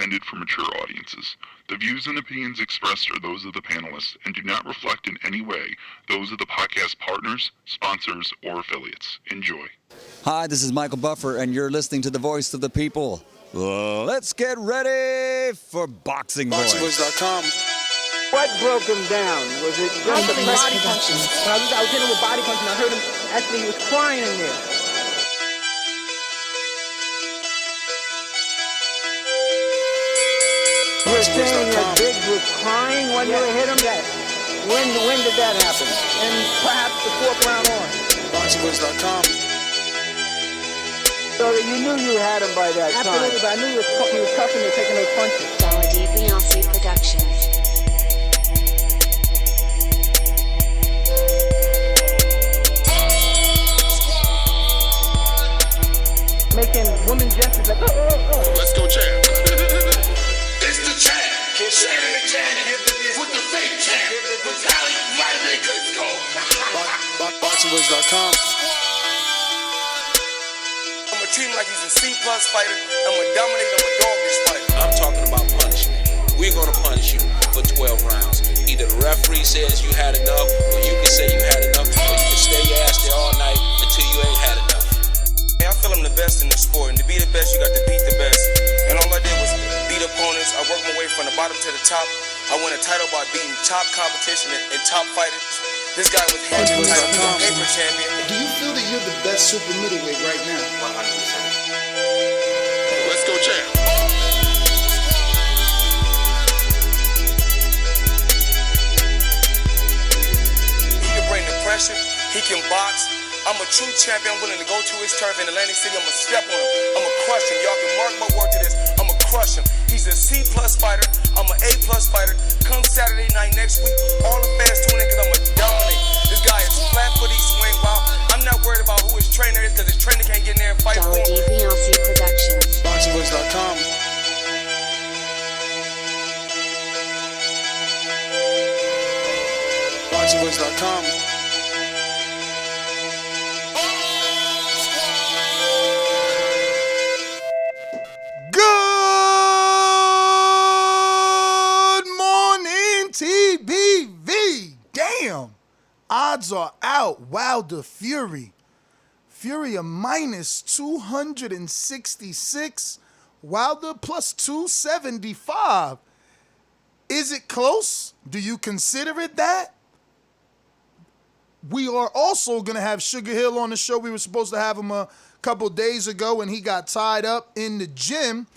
intended for mature audiences. The views and opinions expressed are those of the panelists and do not reflect in any way those of the podcast partners, sponsors, or affiliates. Enjoy. Hi, this is Michael Buffer, and you're listening to the Voice of the People. Let's get ready for Boxing Voice. BoxingVoice.com. What broke him down? Was it just the body punches? When I was hitting him with body punches, and I heard him, actually, he was crying in there. You're saying that Biggs was crying when you hit him? When did that happen? And perhaps the fourth round on? BoxingVoice.com. So that you knew you had him by that time? Absolutely, but I knew he was tough and taking those punches. Vladimir Productions. Making women gestures like, Let's go, champ. It's the champ. Shannon the champ with the fake champ. Vladimir Klitschko. BoxingVoice.com. I'm gonna treat him like he's a C+ fighter. I'm gonna dominate. I'm a dog this fight. I'm talking about punishment. We're gonna punish you for 12 rounds. Either the referee says you had enough, or you can say you had enough, or you can stay your ass there all night until you ain't had enough. I feel I'm the best in the sport, and to be the best, you got to beat the best. And all I did was beat opponents. I worked my way from the bottom to the top. I won a title by beating top competition and top fighters. This guy was hands on title. He's a paper champion. Do you feel that you're the best super middleweight right now? 100%. Let's go, champ. He can bring the pressure. He can box. I'm a true champion. I'm willing to go to his turf in Atlantic City. I'm going to step on him. I'm going to crush him. Y'all can mark my word to this. I'm going to crush him. He's a C+ fighter. I'm an A+ fighter. Come Saturday night next week, all the fans tune in because I'm going to dominate. This guy is flat-footed, swing wild. I'm not worried about who his trainer is because his trainer can't get in there and fight for him. Vladimir Productions. BoxingVoice.com. BoxingVoice.com. Good morning, TBV. Damn. Odds are out. Wilder Fury. Fury a minus 266. Wilder plus 275. Is it close? Do you consider it that? We are also going to have SugarHill on the show. We were supposed to have him a couple days ago and he got tied up in the gym.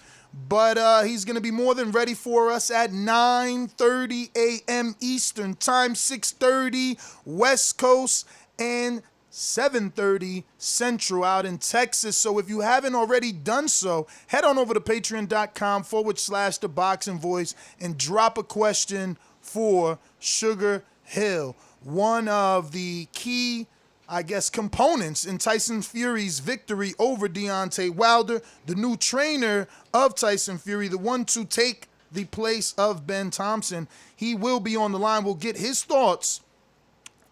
But he's going to be more than ready for us at 9:30 a.m. Eastern Time, 6:30 West Coast, and 7:30 Central out in Texas. So if you haven't already done so, head on over to patreon.com/The Boxing Voice and drop a question for SugarHill. One of the key, I guess, components in Tyson Fury's victory over Deontay Wilder, the new trainer of Tyson Fury, the one to take the place of Ben Thompson. He will be on the line. We'll get his thoughts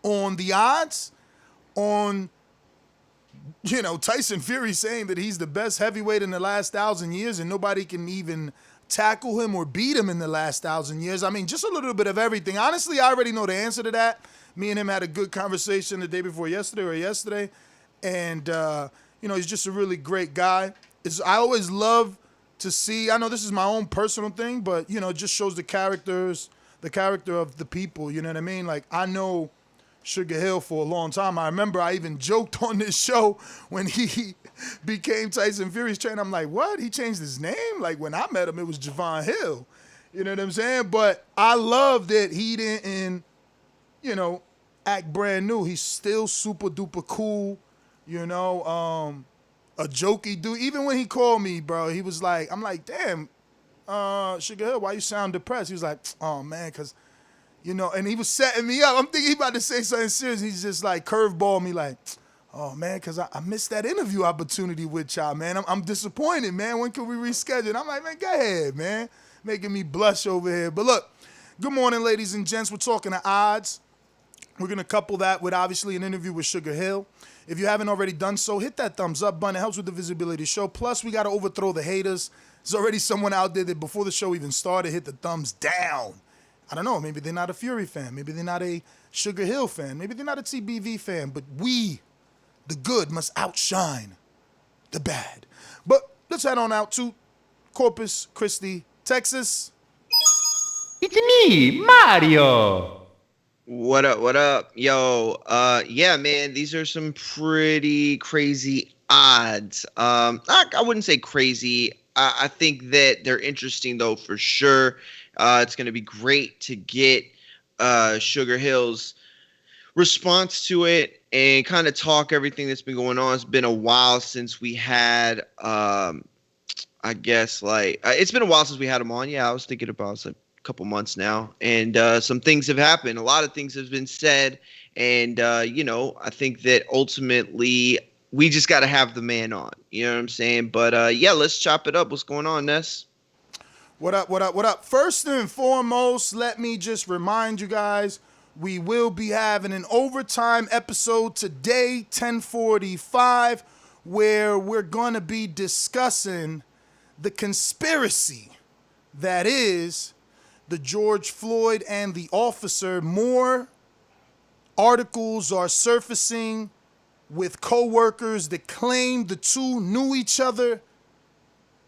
on the odds, on, Tyson Fury saying that he's the best heavyweight in the last 1,000 years and nobody can even tackle him or beat him in the last 1,000 years. I mean, just a little bit of everything. Honestly, I already know the answer to that. Me and him had a good conversation the day before yesterday. And, he's just a really great guy. I always love to see, I know this is my own personal thing, but, it just shows the character of the people, you know what I mean? Like, I know SugarHill for a long time. I remember I even joked on this show when he became Tyson Fury's trainer. I'm like, what? He changed his name? Like, when I met him, it was Javon Hill. You know what I'm saying? But I love that he didn't, act brand new. He's still super duper cool, a jokey dude. Even when he called me, bro, he was like, I'm like, damn, SugarHill, why you sound depressed? He was like, oh man, cause, and he was setting me up. I'm thinking he about to say something serious. He's just like curveball me like, oh man, cause I missed that interview opportunity with y'all, man. I'm disappointed, man. When can we reschedule? And I'm like, man, go ahead, man. Making me blush over here. But look, good morning, ladies and gents. We're talking to odds. We're going to couple that with, obviously, an interview with SugarHill. If you haven't already done so, hit that thumbs up button. It helps with the visibility of the show. Plus, we got to overthrow the haters. There's already someone out there that before the show even started hit the thumbs down. I don't know. Maybe they're not a Fury fan. Maybe they're not a SugarHill fan. Maybe they're not a TBV fan. But we, the good, must outshine the bad. But let's head on out to Corpus Christi, Texas. It's me, Mario. What up? What up? Yo, yeah, man, these are some pretty crazy odds. I wouldn't say crazy. I think that they're interesting, though, for sure. It's going to be great to get SugarHill's response to it and kind of talk everything that's been going on. It's been a while since we had, I guess, like, it's been a while since we had him on. Yeah, I was thinking about it. Like, couple months now, and some things have happened. A lot of things have been said, and you know, I think that ultimately we just got to have the man on. You know what I'm saying? But yeah, let's chop it up. What's going on, Ness? What up? What up? What up? First and foremost, let me just remind you guys, we will be having an overtime episode today, 10:45, where we're gonna be discussing the conspiracy that is the George Floyd and the officer. More articles are surfacing with co-workers that claim the two knew each other.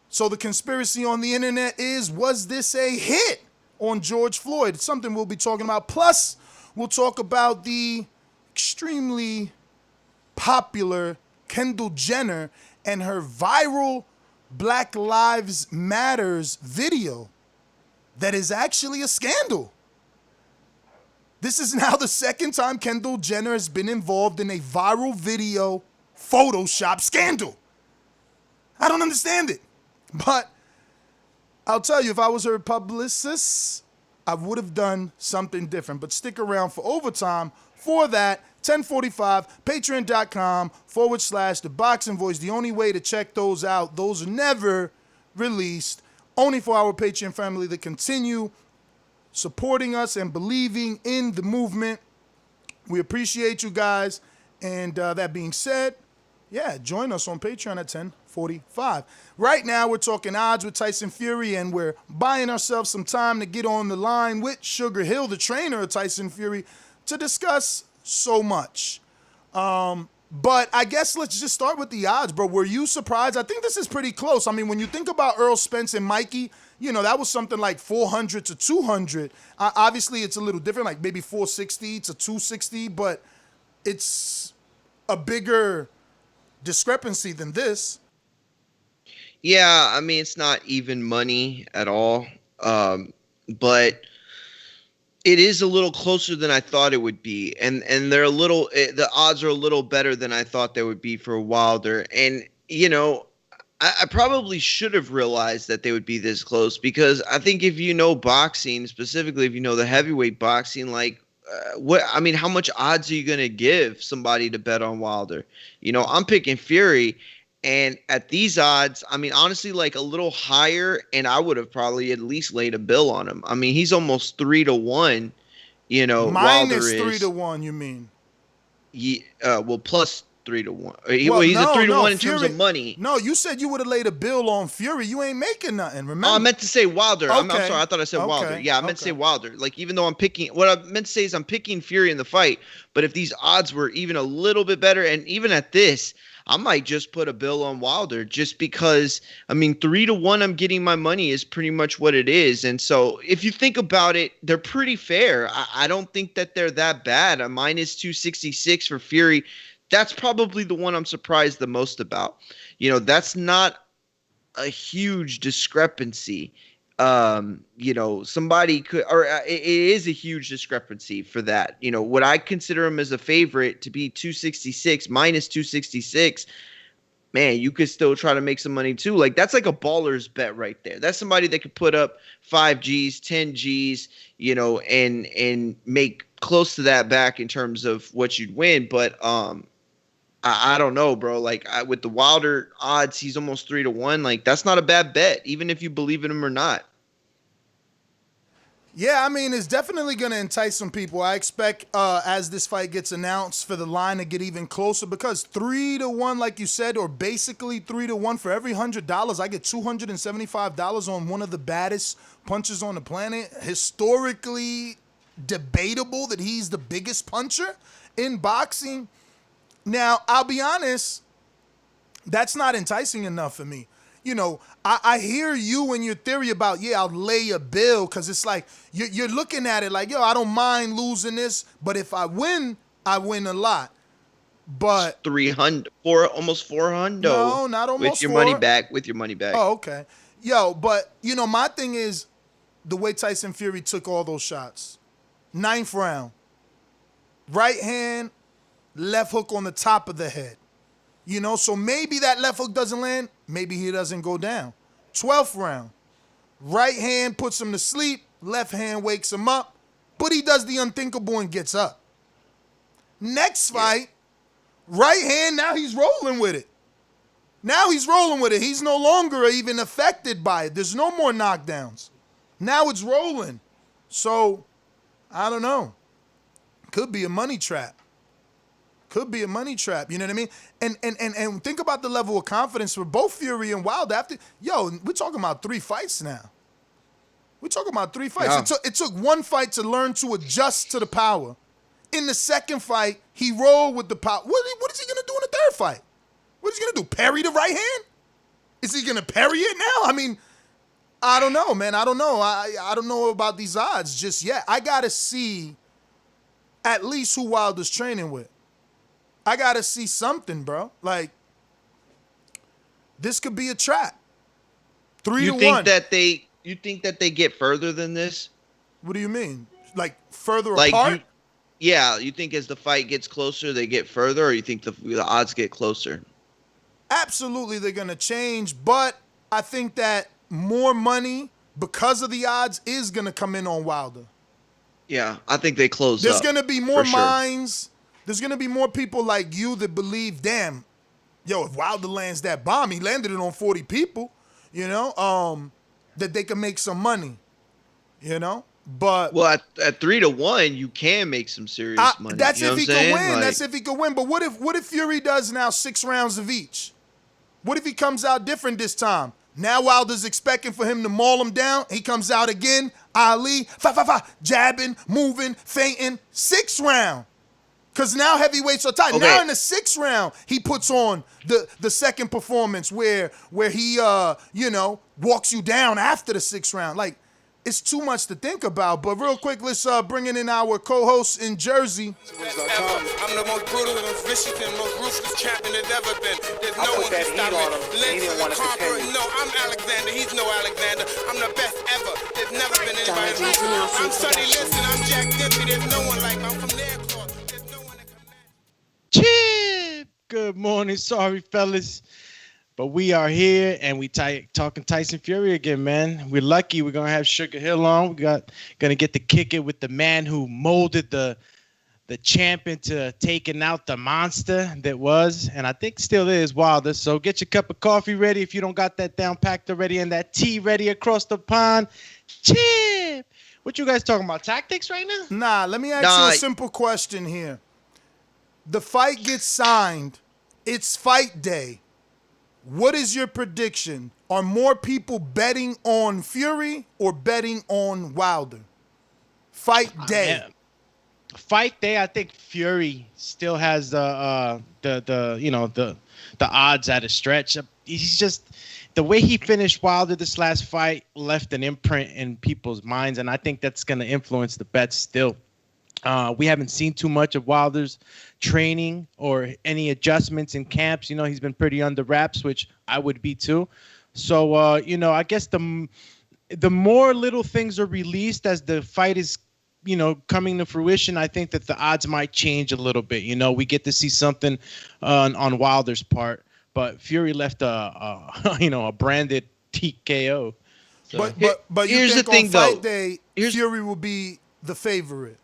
So the conspiracy on the internet is, was this a hit on George Floyd? It's something we'll be talking about. Plus, we'll talk about the extremely popular Kendall Jenner and her viral Black Lives Matters video that is actually a scandal. This is now the second time Kendall Jenner has been involved in a viral video Photoshop scandal. I don't understand it. But I'll tell you, if I was her publicist, I would have done something different. But stick around for overtime for that. 10:45, patreon.com/The Boxing Voice. The only way to check those out, those are never released. Only for our Patreon family that continue supporting us and believing in the movement. We appreciate you guys. And that being said, yeah, join us on Patreon at 10:45. Right now, we're talking odds with Tyson Fury, and we're buying ourselves some time to get on the line with SugarHill, the trainer of Tyson Fury, to discuss so much. But I guess let's just start with the odds, bro. Were you surprised? I think this is pretty close. I mean, when you think about Earl Spence and Mikey, you know, that was something like 400 to 200. Obviously, it's a little different, like maybe 460 to 260, but it's a bigger discrepancy than this. Yeah, I mean, it's not even money at all, but it is a little closer than I thought it would be, and they're a little. The odds are a little better than I thought they would be for Wilder. And you know, I probably should have realized that they would be this close, because I think if you know boxing, specifically if you know the heavyweight boxing, like how much odds are you gonna give somebody to bet on Wilder? You know, I'm picking Fury. And at these odds, I mean, honestly, like a little higher, and I would have probably at least laid a bill on him. I mean, he's almost 3-1, you know. Minus 3-1, you mean? Yeah, well, plus 3-1. He's a 3-1 in terms of money. No, you said you would have laid a bill on Fury. You ain't making nothing, remember? Oh, I meant to say Wilder. Okay. I'm sorry. I thought I said Wilder. Yeah, I meant to say Wilder. Like, even though what I meant to say is I'm picking Fury in the fight. But if these odds were even a little bit better, and even at this, I might just put a bill on Wilder, just because, I mean, 3-1, I'm getting my money is pretty much what it is. And so if you think about it, they're pretty fair. I don't think that they're that bad. A minus 266 for Fury. That's probably the one I'm surprised the most about. You know, that's not a huge discrepancy. You know, somebody could, or it is a huge discrepancy for that. You know, what I consider him as a favorite to be 266 minus 266, man, you could still try to make some money too. Like, that's like a baller's bet right there. That's somebody that could put up 5 G's, 10 G's, you know, and make close to that back in terms of what you'd win. But, I don't know, bro. Like, with the Wilder odds, he's almost 3-1. Like, that's not a bad bet, even if you believe in him or not. Yeah, I mean, it's definitely going to entice some people. I expect as this fight gets announced for the line to get even closer because 3-1, like you said, or basically 3-1 for every $100, I get $275 on one of the baddest punchers on the planet. Historically debatable that he's the biggest puncher in boxing. Now, I'll be honest, that's not enticing enough for me. You know, I hear you and your theory about, I'll lay a bill because it's like you're looking at it like, I don't mind losing this, but if I win a lot. But 300, almost 400. No, not almost with your 4. money back. With your money back. Oh, okay. But my thing is the way Tyson Fury took all those shots. 9th round, right hand, left hook on the top of the head. So maybe that left hook doesn't land. Maybe he doesn't go down. 12th round. Right hand puts him to sleep. Left hand wakes him up. But he does the unthinkable and gets up. Next fight, right hand, now he's rolling with it. He's no longer even affected by it. There's no more knockdowns. Now it's rolling. So, I don't know. Could be a money trap. You know what I mean? And think about the level of confidence for both Fury and Wilder. We're talking about 3 fights now. Yeah. It took 1 fight to learn to adjust to the power. In the second fight, he rolled with the power. What is he gonna do in the third fight? What is he gonna do? Parry the right hand? Is he gonna parry it now? I mean, I don't know, man. I don't know. I don't know about these odds just yet. I gotta see at least who Wilder's training with. I gotta see something, bro. Like, this could be a trap. 3-1. You think that they get further than this? What do you mean? Like further apart? You think as the fight gets closer, they get further, or you think the odds get closer? Absolutely, they're gonna change, but I think that more money because of the odds is gonna come in on Wilder. Yeah, I think they close. There's gonna be more minds. There's going to be more people like you that believe, damn, if Wilder lands that bomb, he landed it on 40 people, that they can make some money, But well, at 3-1, you can make some serious money. That's if he can win. That's if he can win. But what if Fury does now 6 rounds of each? What if he comes out different this time? Now Wilder's expecting for him to maul him down. He comes out again. Ali, jabbing, moving, feinting. 6th round. Because now heavyweights are tight. Okay. Now in the 6th round, he puts on the second performance where he, walks you down after the 6th round. Like, it's too much to think about. But real quick, let's bring in our co-host in Jersey. I'm the most brutal and vicious and most ruthless champion there's ever been. There's no one to stop me. Lynch the conqueror. No, I'm Alexander. He's no Alexander. I'm the best ever. There's never been anybody like me. I'm Sonny Liston. I'm Jack Dippy. There's no one like me. I'm from there. There's no one that can match. Chip! Good morning. Sorry, fellas. But we are here, and we talking Tyson Fury again, man. We're lucky. We're going to have SugarHill on. Going to get to kick it with the man who molded the champion to taking out the monster that was, and I think still is, Wilder. So get your cup of coffee ready if you don't got that down packed already and that tea ready across the pond. Chip! What you guys talking about, tactics right now? Nah, let me ask you a simple question here. The fight gets signed. It's fight day. What is your prediction? Are more people betting on Fury or betting on Wilder? Fight day. Fight day. I think Fury still has the odds at a stretch. He's just the way he finished Wilder this last fight left an imprint in people's minds, and I think that's going to influence the bets still. We haven't seen too much of Wilder's training or any adjustments in camps. He's been pretty under wraps, which I would be too. So, I guess the more little things are released as the fight is, coming to fruition, I think that the odds might change a little bit. We get to see something on Wilder's part, but Fury left a branded TKO. So. But you here's think the thing, on fight though. day, Fury will be the favorite?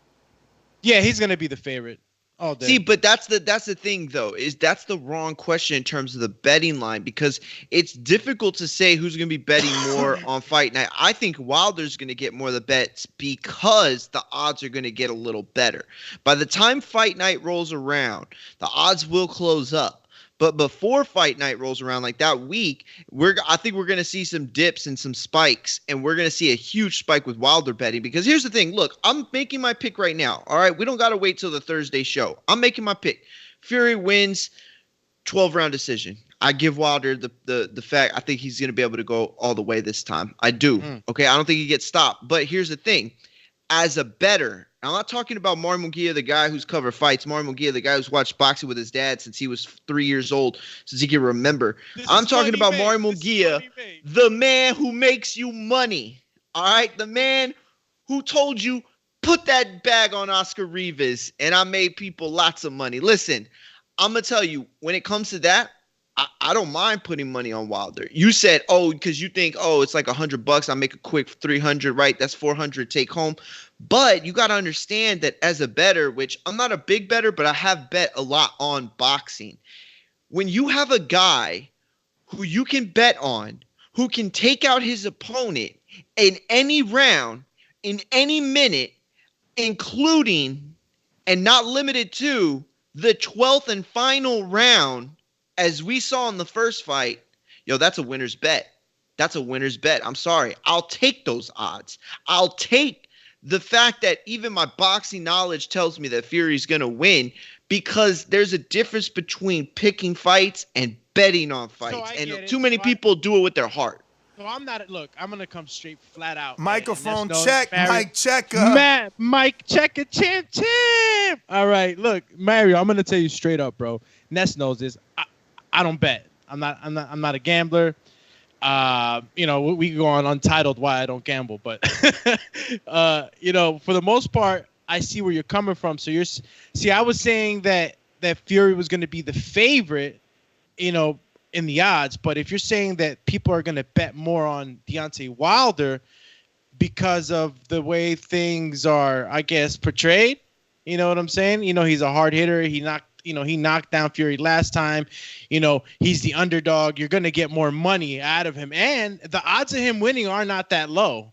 Yeah, he's going to be the favorite. All day. See, but that's the thing though, is that's the wrong question in terms of the betting line, because it's difficult to say who's going to be betting more on fight night. I think Wilder's going to get more of the bets because the odds are going to get a little better. By the time fight night rolls around, the odds will close up. But before fight night rolls around, like that week, I think we're going to see some dips and some spikes, and we're going to see a huge spike with Wilder betting. Because here's the thing. Look, I'm making my pick right now. All right, we don't got to wait till the Thursday show. I'm making my pick. Fury wins 12-round decision. I give Wilder the fact I think he's going to be able to go all the way this time. I do. Okay, I don't think he gets stopped. But here's the thing. As a bettor, I'm not talking about Mario Munguia, the guy who's covered fights. Mario Munguia, the guy who's watched boxing with his dad since he was 3 years old, since he can remember. I'm talking about Mario Munguia, the man who makes you money. All right? The man who told you, put that bag on Oscar Rivas, and I made people lots of money. Listen, I'm going to tell you, when it comes to that, I don't mind putting money on Wilder. You said, because you think, it's like $100. I make a quick 300, right? That's 400 take home. But you got to understand that as a bettor, which I'm not a big bettor, but I have bet a lot on boxing. When you have a guy who you can bet on, who can take out his opponent in any round, in any minute, including and not limited to the 12th and final round, as we saw in the first fight, that's a winner's bet. That's a winner's bet. I'm sorry. I'll take those odds. I'll take the fact that even my boxing knowledge tells me that Fury's going to win, because there's a difference between picking fights and betting on fights. And too many people do it with their heart. So I'm going to come straight flat out. Microphone check. Mic checker. Mic checker. Champ. All right. Look, Mario, I'm going to tell you straight up, bro. Ness knows this. I don't bet. I'm not a gambler. We can go on Untitled why I don't gamble, but for the most part, I see where you're coming from. So I was saying that Fury was going to be the favorite, in the odds, but if you're saying that people are going to bet more on Deontay Wilder because of the way things are, I guess, portrayed, you know what I'm saying? He's a hard hitter. He knocked down Fury last time. He's the underdog. You're going to get more money out of him. And the odds of him winning are not that low,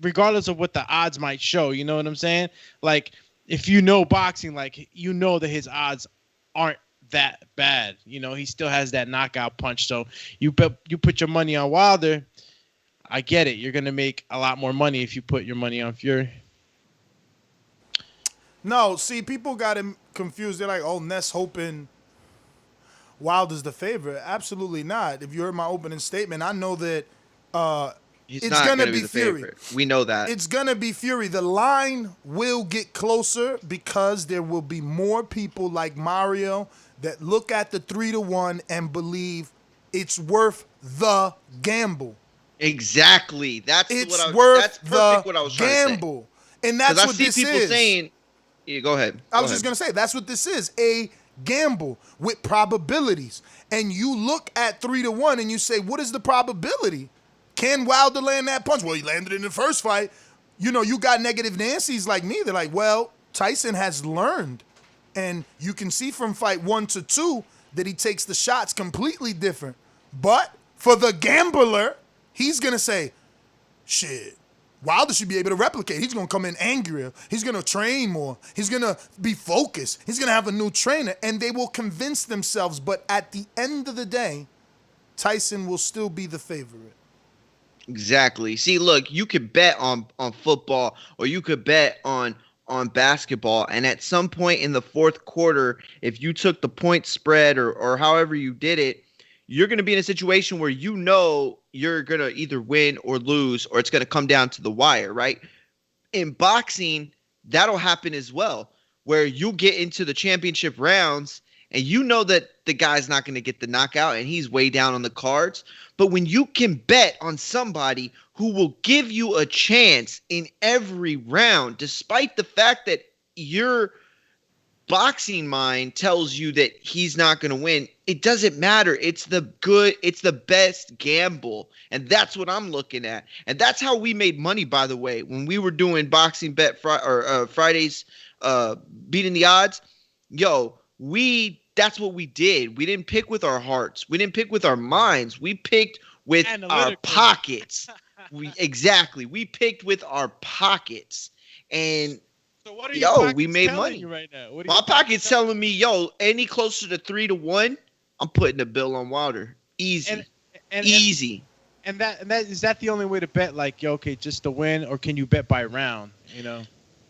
regardless of what the odds might show. You know what I'm saying? Like, if you know boxing, that his odds aren't that bad. He still has that knockout punch. So you put your money on Wilder. I get it. You're going to make a lot more money if you put your money on Fury. No, see, people got him confused. They're like, Ness hoping Wilder's the favorite. Absolutely not. If you heard my opening statement, I know that it's going to be Fury. Favorite. We know that. It's going to be Fury. The line will get closer because there will be more people like Mario that look at the 3-1 and believe it's worth the gamble. Exactly. That's perfect what I was trying to say. And that's what this is. I see people saying, go ahead. I was just going to say, that's what this is, a gamble with probabilities. And you look at 3-1 and you say, what is the probability? Can Wilder land that punch? Well, he landed in the first fight. You got negative Nancy's like me. They're like, well, Tyson has learned. And you can see from fight 1 to 2 that he takes the shots completely different. But for the gambler, he's going to say, shit, Wilder should be able to replicate. He's going to come in angrier. He's going to train more. He's going to be focused. He's going to have a new trainer, and they will convince themselves. But at the end of the day, Tyson will still be the favorite. Exactly. See, look, you could bet on football, or you could bet on basketball, and at some point in the fourth quarter, if you took the point spread or however you did it, you're going to be in a situation where you're going to either win or lose, or it's going to come down to the wire, right? In boxing, that'll happen as well, where you get into the championship rounds and that the guy's not going to get the knockout and he's way down on the cards. But when you can bet on somebody who will give you a chance in every round, despite the fact that your boxing mind tells you that he's not going to win, it doesn't matter. It's the best gamble. And that's what I'm looking at. And that's how we made money, by the way, when we were doing boxing bet Fridays, beating the odds. yo, that's what we did. We didn't pick with our hearts. We didn't pick with our minds. We picked with our pockets. We picked with our pockets. And so what are we made money right now. My pocket's telling me, any closer to 3-1, I'm putting a bill on Wilder. Easy. Easy. And that is that the only way to bet? Like, okay, just to win, or can you bet by round?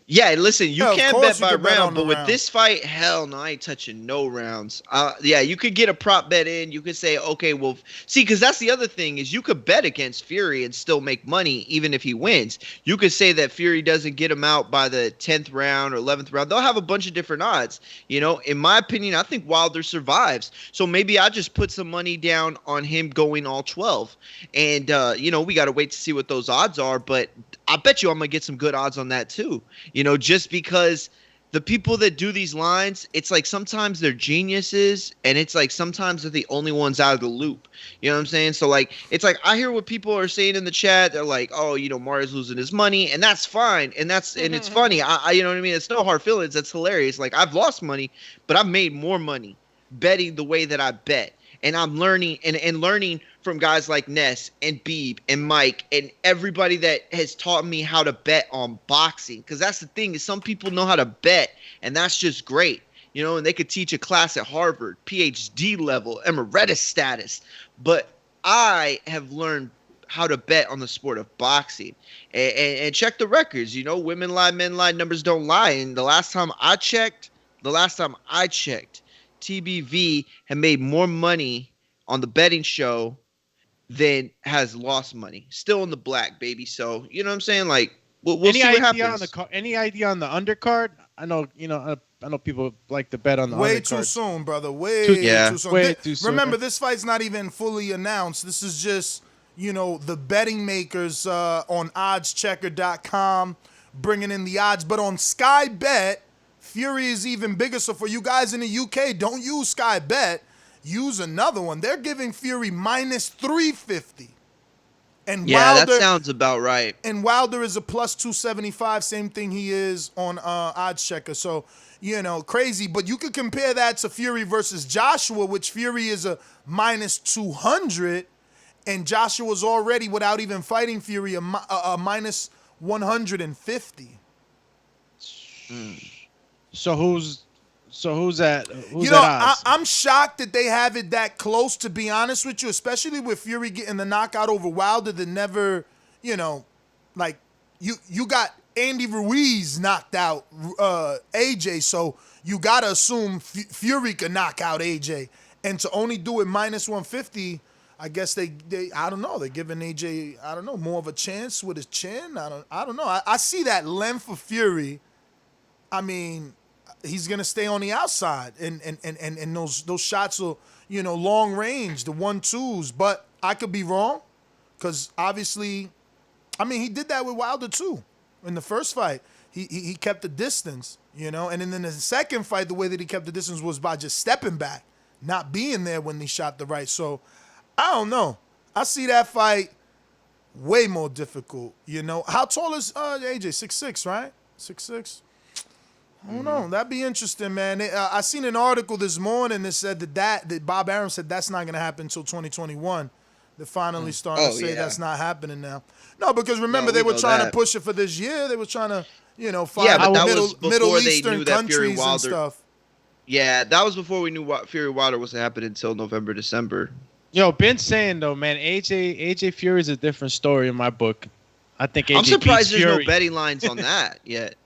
Yeah, listen, you can bet by round, but with this fight, hell no, I ain't touching no rounds. You could get a prop bet in. You could say, okay, well, see, because that's the other thing is you could bet against Fury and still make money even if he wins. You could say that Fury doesn't get him out by the 10th round or 11th round. They'll have a bunch of different odds. In my opinion, I think Wilder survives. So maybe I just put some money down on him going all 12. And, we got to wait to see what those odds are. But I bet you I'm going to get some good odds on that too. Just because the people that do these lines, it's like sometimes they're geniuses and it's like sometimes they're the only ones out of the loop. You know what I'm saying? So like, it's like I hear what people are saying in the chat. They're like, oh, Mario's losing his money, and that's fine. And it's funny. I you know what I mean? It's no hard feelings. That's hilarious. Like I've lost money, but I've made more money betting the way that I bet. And I'm learning and learning from guys like Ness and Beeb and Mike and everybody that has taught me how to bet on boxing. Because that's the thing is some people know how to bet, and that's just great. And they could teach a class at Harvard, PhD level, emeritus status. But I have learned how to bet on the sport of boxing and check the records. Women lie, men lie, numbers don't lie. And the last time I checked, TBV had made more money on the betting show than has lost money. Still in the black, baby. So, you know what I'm saying? Like, we'll see what happens. Any idea on the undercard? I know, I know people like to bet on the undercard. Way too soon, brother. Way too soon. Way too soon. Remember, this fight's not even fully announced. This is just, the betting makers on oddschecker.com bringing in the odds. But on Sky Bet, Fury is even bigger. So for you guys in the UK, don't use Sky Bet. Use another one. They're giving Fury minus 350. And Wilder, that sounds about right. And Wilder is a plus 275. Same thing he is on Oddschecker. So, crazy. But you could compare that to Fury versus Joshua, which Fury is a minus 200. And Joshua's already, without even fighting Fury, a minus 150. So who's that? I'm shocked that they have it that close, to be honest with you, especially with Fury getting the knockout over Wilder that never, you got Andy Ruiz knocked out AJ, so you got to assume Fury could knock out AJ. And to only do it minus 150, I guess they I don't know, they're giving AJ, I don't know, more of a chance with his chin. I don't know. I see that length of Fury. I mean, he's gonna stay on the outside, and those shots will, long range, the 1-2s. But I could be wrong, because obviously, I mean, he did that with Wilder too. In the first fight, he kept the distance, and then in the second fight, the way that he kept the distance was by just stepping back, not being there when he shot the right. So I don't know. I see that fight way more difficult. How tall is AJ? 6'6", right? 6'6". I don't know. That'd be interesting, man. I seen an article this morning that said that Bob Arum said that's not going to happen until 2021. They're finally starting to say that's not happening now. No, because remember, they were trying to push it for this year. They were trying to, find Middle Eastern countries and stuff. Yeah, that was before we knew what Fury Wilder was happening until November, December. Yo, been saying though, man, AJ Fury is a different story in my book. I think AJ I'm surprised there's Fury. No betting lines on that yet.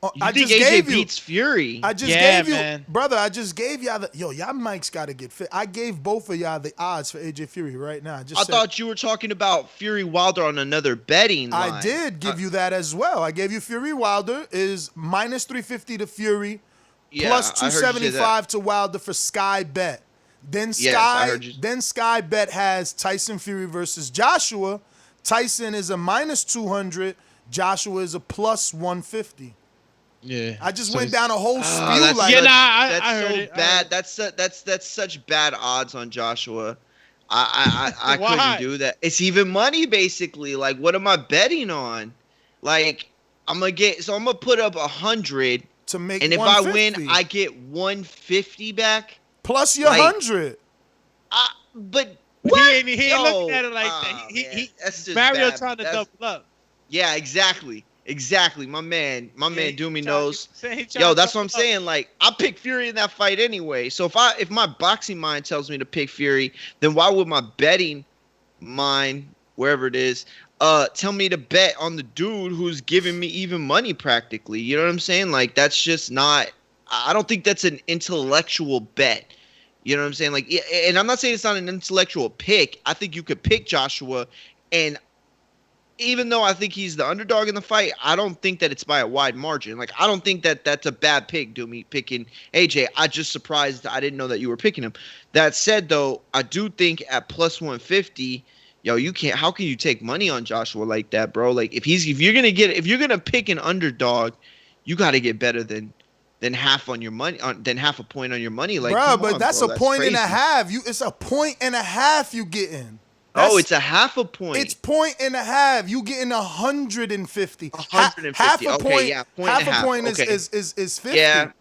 I think just AJ beats Fury? I just gave you, man. Brother. I just gave y'all y'all mics got to get fit. I gave both of y'all the odds for AJ Fury right now. I thought you were talking about Fury Wilder on another betting line. I did give you that as well. I gave you Fury Wilder is minus 350 to Fury, plus 275 to Wilder for Sky Bet. Then Sky Bet has Tyson Fury versus Joshua. Tyson is a minus 200. Joshua is a plus 150. Yeah, I just went down a whole spiel. I heard it. Bad. That's such bad odds on Joshua. I couldn't do that. It's even money basically. Like, what am I betting on? Like, I'm gonna put up 100 to make. And if I win, I get 150 back plus your 100. But he ain't looking at it like that. Mario trying to double up. Yeah, exactly. My man Doomy knows. Yo, that's what I'm saying. Like, I pick Fury in that fight anyway. So if my boxing mind tells me to pick Fury, then why would my betting mind, wherever it is, tell me to bet on the dude who's giving me even money practically? You know what I'm saying? Like, that's just not. I don't think that's an intellectual bet. You know what I'm saying? Like, and I'm not saying it's not an intellectual pick. I think you could pick Joshua, and even though I think he's the underdog in the fight, I don't think that it's by a wide margin. Like, I don't think that that's a bad pick, Doomy, picking AJ. I just surprised. I didn't know that you were picking him. That said, though, I do think at plus 150, yo, you can't. How can you take money on Joshua like that, bro? Like, if you're gonna pick an underdog, you got to get better than half on your money, than half a point on your money. Like, bro, but that's a point and a half. It's a point and a half you getting. It's a half a point. It's point and a half. You getting 150. 150. Half a okay, point. Yeah, half a point okay. is 50. Yeah,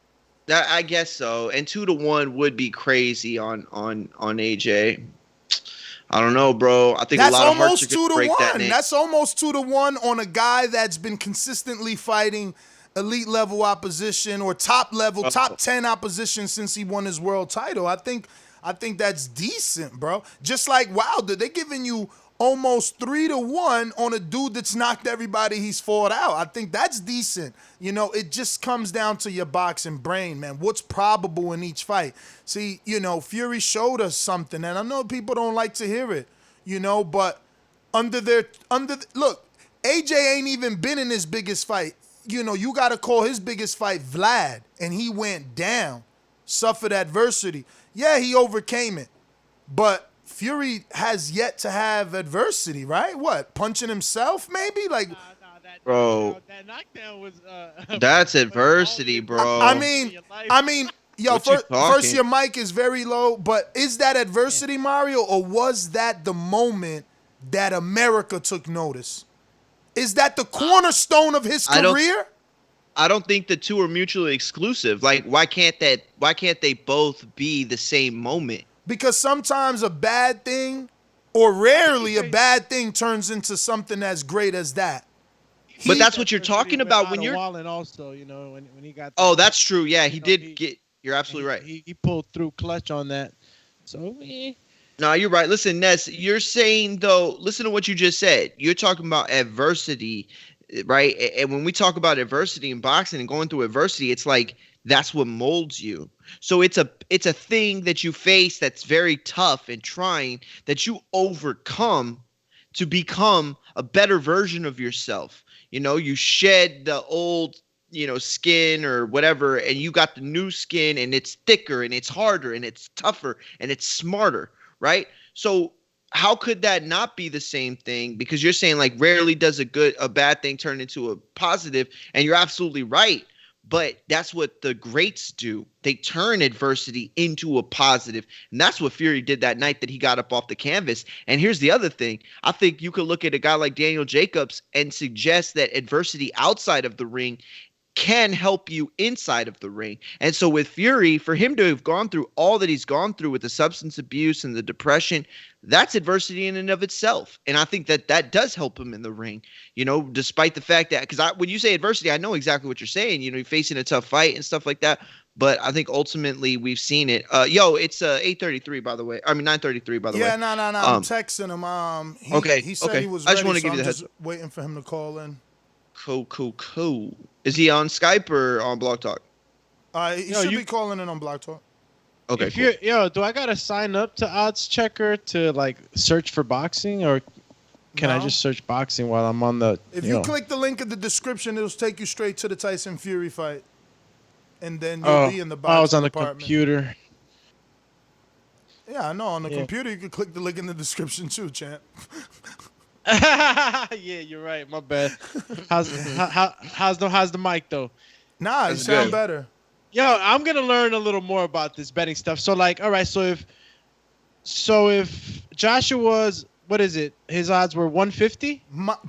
I guess so. And 2-1 would be crazy on AJ. I don't know, bro. I think that's a lot of hearts are almost gonna break 2-1. that. That's almost 2-1 on a guy that's been consistently fighting elite level opposition or top 10 opposition since he won his world title. I think that's decent, bro. Just like Wilder, they're giving you almost 3-1 on a dude that's knocked everybody he's fought out. I think that's decent. You know, it just comes down to your boxing brain, man. What's probable in each fight? See, you know, Fury showed us something, and I know people don't like to hear it, you know, but look, AJ ain't even been in his biggest fight. You know, you got to call his biggest fight Vlad, and he went down, suffered adversity. Yeah, he overcame it, but Fury has yet to have adversity, right? What, punching himself maybe? Like, bro, that knockdown was that's adversity, bro. I mean, yo, first your mic is very low, but is that adversity, Mario, or was that the moment that America took notice? Is that the cornerstone of his career? I don't think the two are mutually exclusive. Like, why can't they both be the same moment? Because sometimes a bad thing, or rarely a bad thing, turns into something as great as that. But that's what you're talking about when you're. Wallen also, you know, when he got. Oh, that's true. Yeah, he did get. You're absolutely right. He pulled through clutch on that. So. No, you're right. Listen, Ness, you're saying, though, listen to what you just said. You're talking about adversity, right? And when we talk about adversity in boxing and going through adversity, it's like that's what molds you. So it's a thing that you face that's very tough and trying that you overcome to become a better version of yourself. You know, you shed the old, you know, skin or whatever, and you got the new skin, and it's thicker and it's harder and it's tougher and it's smarter. Right? So how could that not be the same thing? Because you're saying like rarely does a bad thing turn into a positive, and you're absolutely right. But that's what the greats do. They turn adversity into a positive. And that's what Fury did that night that he got up off the canvas. And here's the other thing. I think you could look at a guy like Daniel Jacobs and suggest that adversity outside of the ring can help you inside of the ring. And so with Fury, for him to have gone through all that he's gone through with the substance abuse and the depression, that's adversity in and of itself. And I think that does help him in the ring, you know, despite the fact that, because when you say adversity, I know exactly what you're saying, you know, you're facing a tough fight and stuff like that. But I think ultimately we've seen it. It's 8:33, by the way. I mean, 9:33, by the way. Yeah, no. I'm texting him. He said he was ready, I just want to give you the heads. heads. Waiting for him to call in. Cool. Is he on Skype or on Blog Talk? He should be calling in on Blog Talk. Okay, cool. Do I gotta sign up to Odds Checker to like search for boxing, or can I just search boxing while I'm on the? If you click the link in the description, it'll take you straight to the Tyson Fury fight, and then you'll be in the boxing I was on the department. computer. Yeah, I know. On the computer, you can click the link in the description too, champ. Yeah, you're right. My bad. How's the mic though? Nah, you sound better. Yo, I'm gonna learn a little more about this betting stuff. So like, all right, so if Joshua's, what is it? His odds were 150?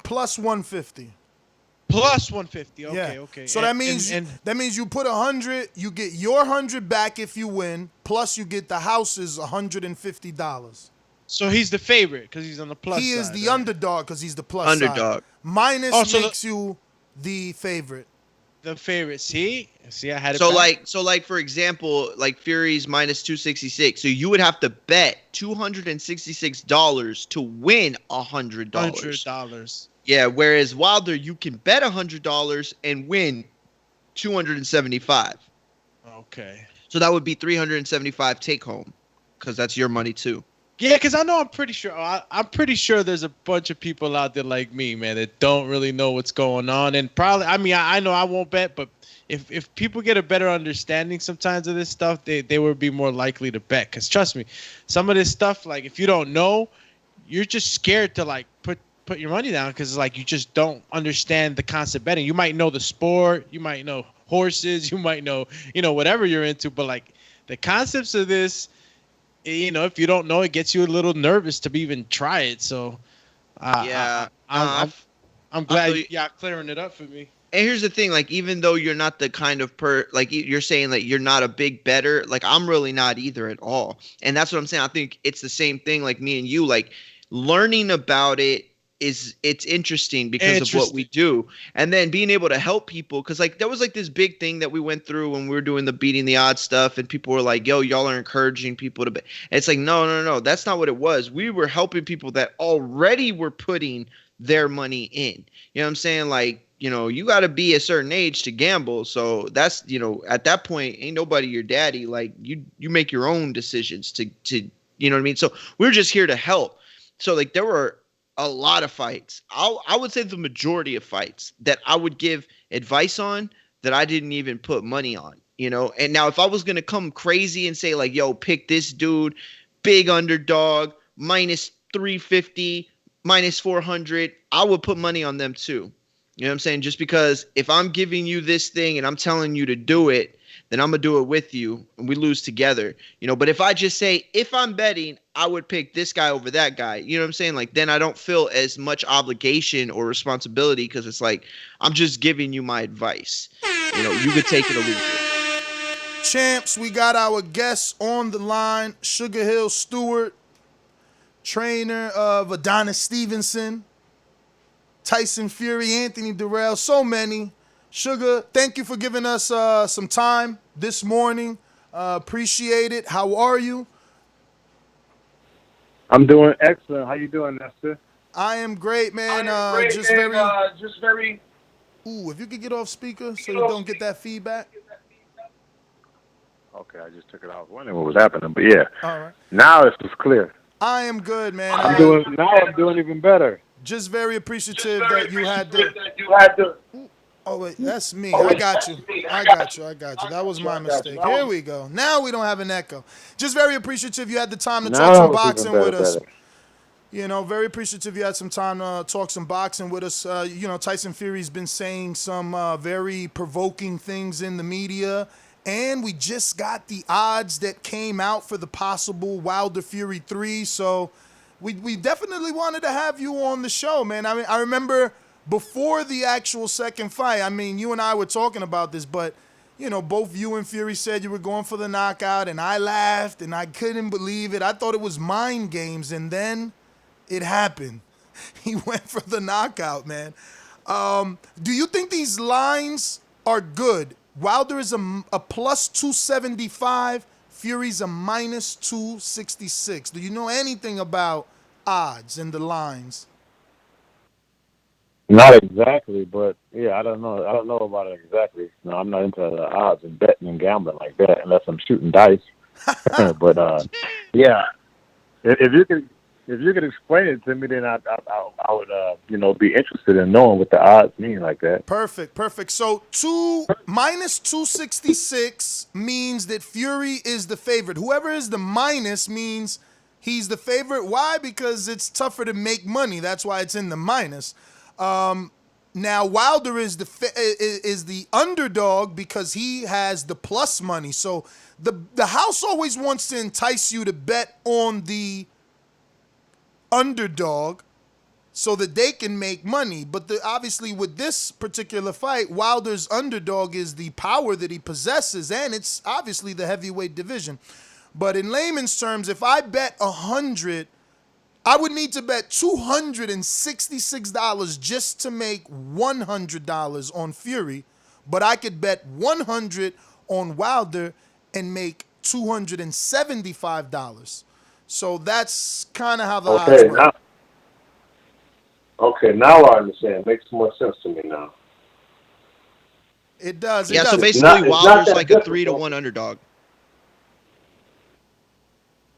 Plus 150. Plus 150. Okay, Yeah. okay. So that means you put 100, you get your 100 back if you win, plus you get the house's $150. So he's the favorite because he's on the plus He side. is the underdog because he's the plus Underdog. side. Minus Oh, makes you the favorite. The favorite. See, I had it. So back. like for example, like Fury's minus 266. So you would have to bet $266 to win $100. $100. Yeah, whereas Wilder, you can bet $100 and win $275. Okay. So that would be $375 take home, because that's your money too. Yeah, because I'm pretty sure there's a bunch of people out there like me, man, that don't really know what's going on. And probably, I know I won't bet, but if people get a better understanding sometimes of this stuff, they would be more likely to bet. Because trust me, some of this stuff, like if you don't know, you're just scared to like put your money down because like you just don't understand the concept of betting. You might know the sport, you might know horses, you might know whatever you're into, but like the concepts of this. If you don't know, it gets you a little nervous to even try it. So, I'm glad clearing it up for me. And here's the thing, like even though you're not the kind of like you're saying like you're not a big bettor, like I'm really not either at all. And that's what I'm saying. I think it's the same thing like me and you, like learning about it's interesting because of what we do, and then being able to help people, because like there was like this big thing that we went through when we were doing the beating the odds stuff, and people were like, yo, y'all are encouraging people to bet. And it's like no, that's not what it was. We were helping people that already were putting their money in. You know what I'm saying? Like, you got to be a certain age to gamble. So that's, at that point ain't nobody your daddy. Like you make your own decisions to you know what I mean? So we're just here to help. So like there were a lot of fights. I would say the majority of fights that I would give advice on that I didn't even put money on, And now if I was going to come crazy and say like, yo, pick this dude, big underdog, minus 350, minus 400, I would put money on them too. You know what I'm saying? Just because if I'm giving you this thing and I'm telling you to do it, then I'm going to do it with you and we lose together, But if I just say, if I'm betting, I would pick this guy over that guy, you know what I'm saying? Like, then I don't feel as much obligation or responsibility because it's like, I'm just giving you my advice. You could take it or leave it. Champs, we got our guests on the line. SugarHill Steward, trainer of Adonis Stevenson, Tyson Fury, Anthony Durrell, so many. Sugar, thank you for giving us some time this morning. Appreciate it. How are you? I'm doing excellent. How you doing, Nestor? I am great, man. Just very. Ooh, if you could get off speaker so you don't get that feedback. Okay, I just took it off. Wondering what was happening, but yeah. All right. Now it's clear. I am good, man. I'm doing even better. Just very appreciative that you had to. Oh, wait, that's me. I got you. That was my mistake. Here we go. Now we don't have an echo. Just very appreciative you had the time to talk some boxing with us. Very appreciative you had some time to talk some boxing with us. Tyson Fury's been saying some very provoking things in the media. And we just got the odds that came out for the possible Wilder Fury 3. So we definitely wanted to have you on the show, man. I mean, I remember before the actual second fight, I mean, you and I were talking about this, but, both you and Fury said you were going for the knockout, and I laughed, and I couldn't believe it. I thought it was mind games, and then it happened. He went for the knockout, man. Do you think these lines are good? Wilder is a plus 275, Fury's a minus 266. Do you know anything about odds and the lines? Not exactly, but yeah, I don't know. I don't know about it exactly. No, I'm not into the odds and betting and gambling like that unless I'm shooting dice. But yeah, if you could explain it to me, then I would be interested in knowing what the odds mean like that. Perfect. So minus 266 means that Fury is the favorite. Whoever is the minus means he's the favorite. Why? Because it's tougher to make money. That's why it's in the minus. Now Wilder is the underdog because he has the plus money. So the house always wants to entice you to bet on the underdog so that they can make money. But obviously with this particular fight, Wilder's underdog is the power that he possesses, and it's obviously the heavyweight division. But in layman's terms, if I bet 100, I would need to bet $266 just to make $100 on Fury, but I could bet 100 on Wilder and make $275. So that's kind of how the odds work. Now I understand. It makes more sense to me now. It does. Yeah, so basically Wilder's like a 3-1 underdog.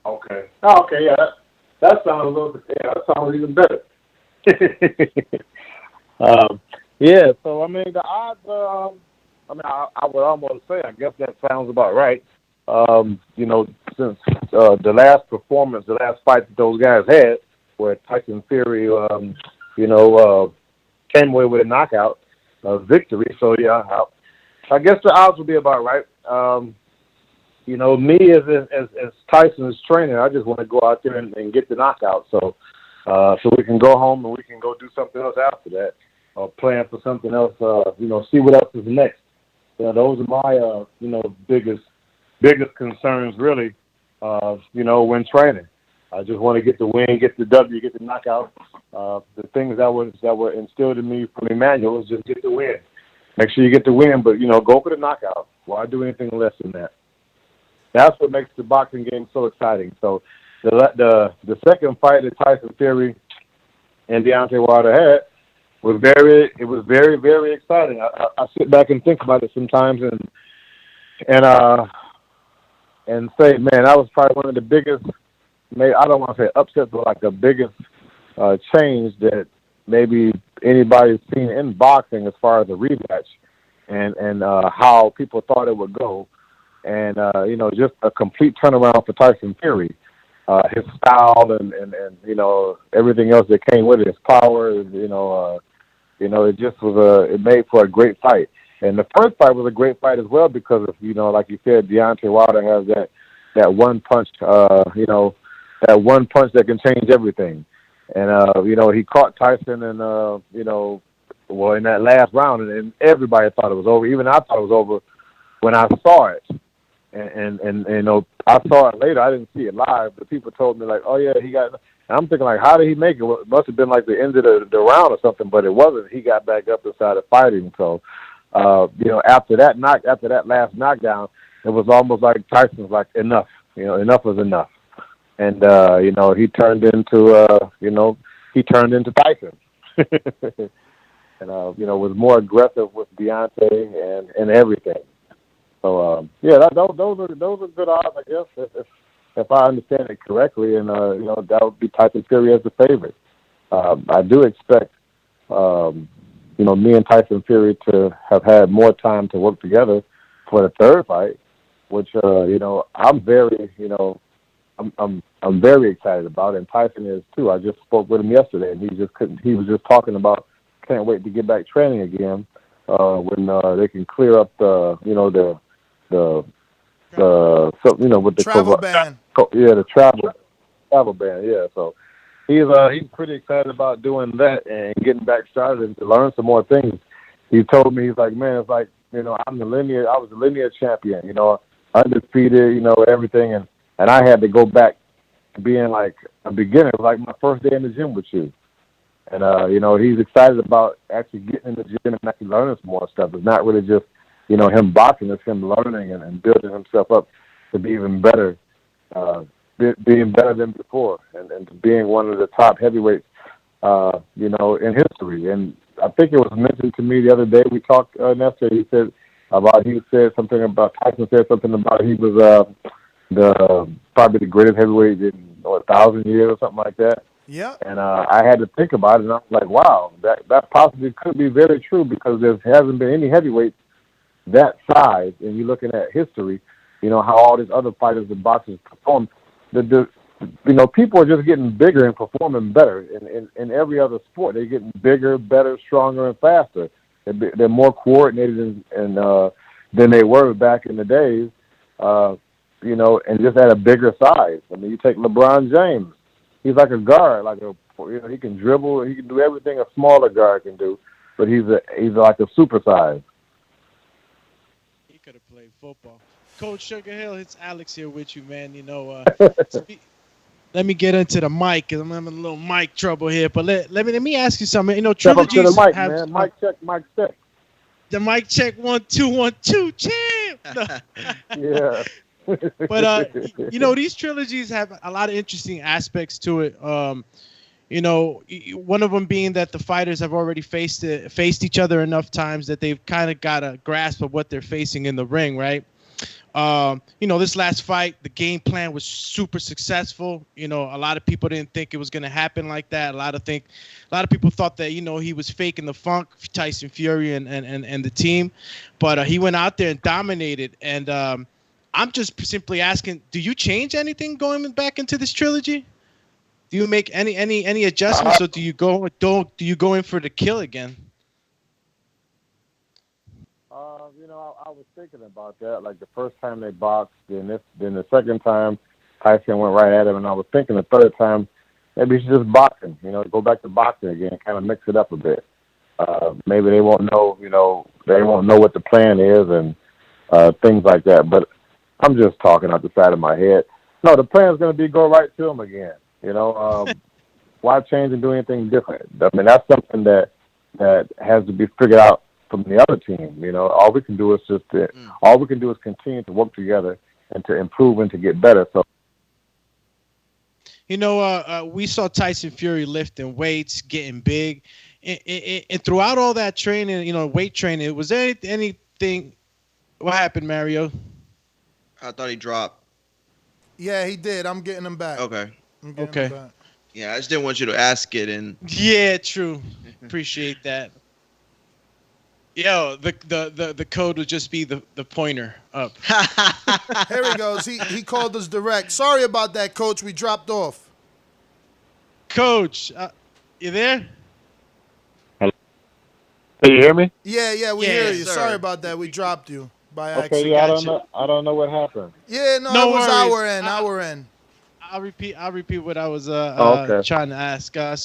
Okay. Oh, okay, yeah. That sounds a little bit, that sounds even better. Yeah, so I mean the odds I would almost say I guess that sounds about right. Since the last performance, the last fight that those guys had, where Tyson Fury came away with a knockout victory. So yeah, I guess the odds would be about right. Me as Tyson's trainer, I just want to go out there and get the knockout. So we can go home and we can go do something else after that, or plan for something else. See what else is next. Those are my biggest concerns really. When training, I just want to get the win, get the W, get the knockout. The things that were instilled in me from Emmanuel is just get the win. Make sure you get the win, but go for the knockout. Why do anything less than that? That's what makes the boxing game so exciting. So the second fight that Tyson Fury and Deontay Wilder had was very, very exciting. I sit back and think about it sometimes and say, man, that was probably one of the biggest, I don't want to say upsets, but like the biggest change that maybe anybody's seen in boxing as far as a rematch and how people thought it would go. And, just a complete turnaround for Tyson Fury. His style and everything else that came with it, his power, it just was it made for a great fight. And the first fight was a great fight as well because of, like you said, Deontay Wilder has that one punch, that one punch that can change everything. And, he caught Tyson and, in that last round, and everybody thought it was over. Even I thought it was over when I saw it. And I saw it later. I didn't see it live, but people told me like, oh yeah, he got. And I'm thinking like, how did he make it? Well, it must have been like the end of the round or something, but it wasn't. He got back up and started fighting. So, after that last knockdown, it was almost like Tyson's like enough. Enough was enough, and he turned into Tyson, and was more aggressive with Deontay and everything. So those are good odds, I guess, if I understand it correctly, and that would be Tyson Fury as the favorite. I do expect me and Tyson Fury to have had more time to work together for the third fight, which I'm very I'm very excited about, and Tyson is too. I just spoke with him yesterday, and he was just talking about can't wait to get back training again when they can clear up with the travel ban. The travel ban. Yeah, so he's pretty excited about doing that and getting back started and to learn some more things. He told me, he's like, man, it's like I was the lineal champion, undefeated, everything, and I had to go back to being like a beginner, like my first day in the gym with you. And he's excited about actually getting in the gym and actually learning some more stuff. It's not really just him boxing, it's him learning and building himself up to be even better, being better than before, and being one of the top heavyweights, in history. And I think it was mentioned to me the other day, we talked, Nestor, Tyson said something about he was probably the greatest heavyweight in 1,000 years or something like that. Yeah. And I had to think about it, and I was like, wow, that possibly could be very true because there hasn't been any heavyweights that size, and you're looking at history, how all these other fighters and boxers perform. People are just getting bigger and performing better in every other sport. They're getting bigger, better, stronger, and faster. They're more coordinated than they were back in the days, and just at a bigger size. I mean, you take LeBron James. He's like a guard, like a He can dribble. He can do everything a smaller guard can do. But he's like a supersize. He could have played football. Coach SugarHill, it's Alex here with you, man. Let me get into the mic because I'm having a little mic trouble here. But let me ask you something. Step up to trilogies the mic, have man. Mic check, mic check. the mic check 1 2 1 2 champ. No. Yeah. But these trilogies have a lot of interesting aspects to it. One of them being that the fighters have already faced each other enough times that they've kind of got a grasp of what they're facing in the ring, right? This last fight, the game plan was super successful. A lot of people didn't think it was going to happen like that. A lot of people thought that, he was faking the funk, Tyson Fury and the team, but he went out there and dominated. And I'm just simply asking, do you change anything going back into this trilogy? Do you make any adjustments, or do you go in for the kill again? I was thinking about that. Like the first time they boxed, then the second time Tyson went right at him, and I was thinking the third time maybe he should just boxing. Go back to boxing again, kind of mix it up a bit. Maybe they won't know. They won't know what the plan is and things like that. But I'm just talking out the side of my head. No, the plan is going to be go right to him again. Why change and do anything different? I mean, that's something that has to be figured out from the other team. All we can do is continue to work together and to improve and to get better. So, we saw Tyson Fury lifting weights, getting big, and throughout all that training, weight training, was there anything? What happened, Mario? I thought he dropped. Yeah, he did. I'm getting him back. Okay. Okay. Yeah, I just didn't want you to ask it. And yeah, true. Appreciate that. Yo, the code would just be the pointer up. Here he goes. He called us direct. Sorry about that, Coach. We dropped off. Coach, you there? Hello? Can you hear me? Yeah, we hear you. Sir. Sorry about that. We dropped you by accident. Okay, yeah, I don't know what happened. Yeah, no, it was our end. I'll repeat what I was trying to ask. I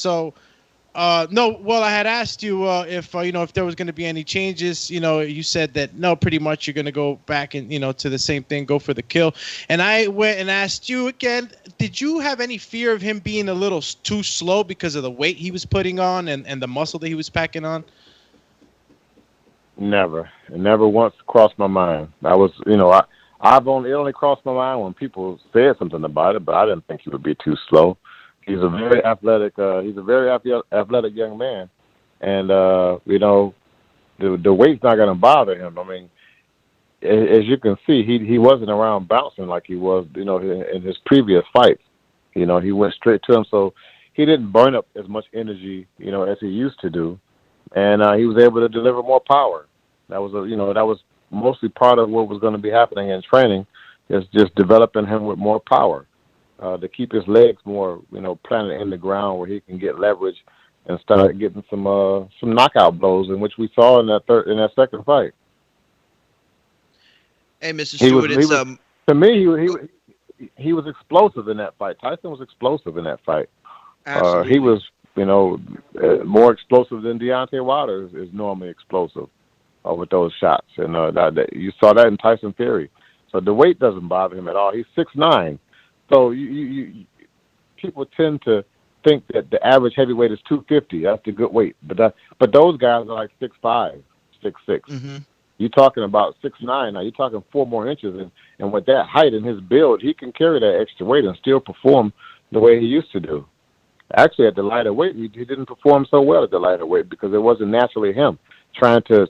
had asked you if there was going to be any changes. You said that no, pretty much you're going to go back and to the same thing, go for the kill. And I went and asked you again. Did you have any fear of him being a little too slow because of the weight he was putting on and the muscle that he was packing on? Never. It never once crossed my mind. I was, it only crossed my mind when people said something about it, but I didn't think he would be too slow. He's a very athletic. Athletic young man, and the weight's not going to bother him. I mean, as you can see, he wasn't around bouncing like he was, in his previous fights. He went straight to him, so he didn't burn up as much energy, as he used to do, and he was able to deliver more power. That was mostly part of what was going to be happening in training, is just developing him with more power. To keep his legs more, planted in the ground where he can get leverage and start getting some knockout blows, in which we saw in that second fight. Hey, Mr. Steward, to me, he was explosive in that fight. Tyson was explosive in that fight. Absolutely. He was, more explosive than Deontay Wilder is normally explosive with those shots, and you saw that in Tyson Fury. So the weight doesn't bother him at all. He's 6'9". So you people tend to think that the average heavyweight is 250. That's the good weight. But those guys are like 6'5", 6'6". Mm-hmm. You're talking about 6'9". Now you're talking 4 more inches, and with that height and his build, he can carry that extra weight and still perform the way he used to do. Actually, at the lighter weight, he didn't perform so well at the lighter weight because it wasn't naturally him trying to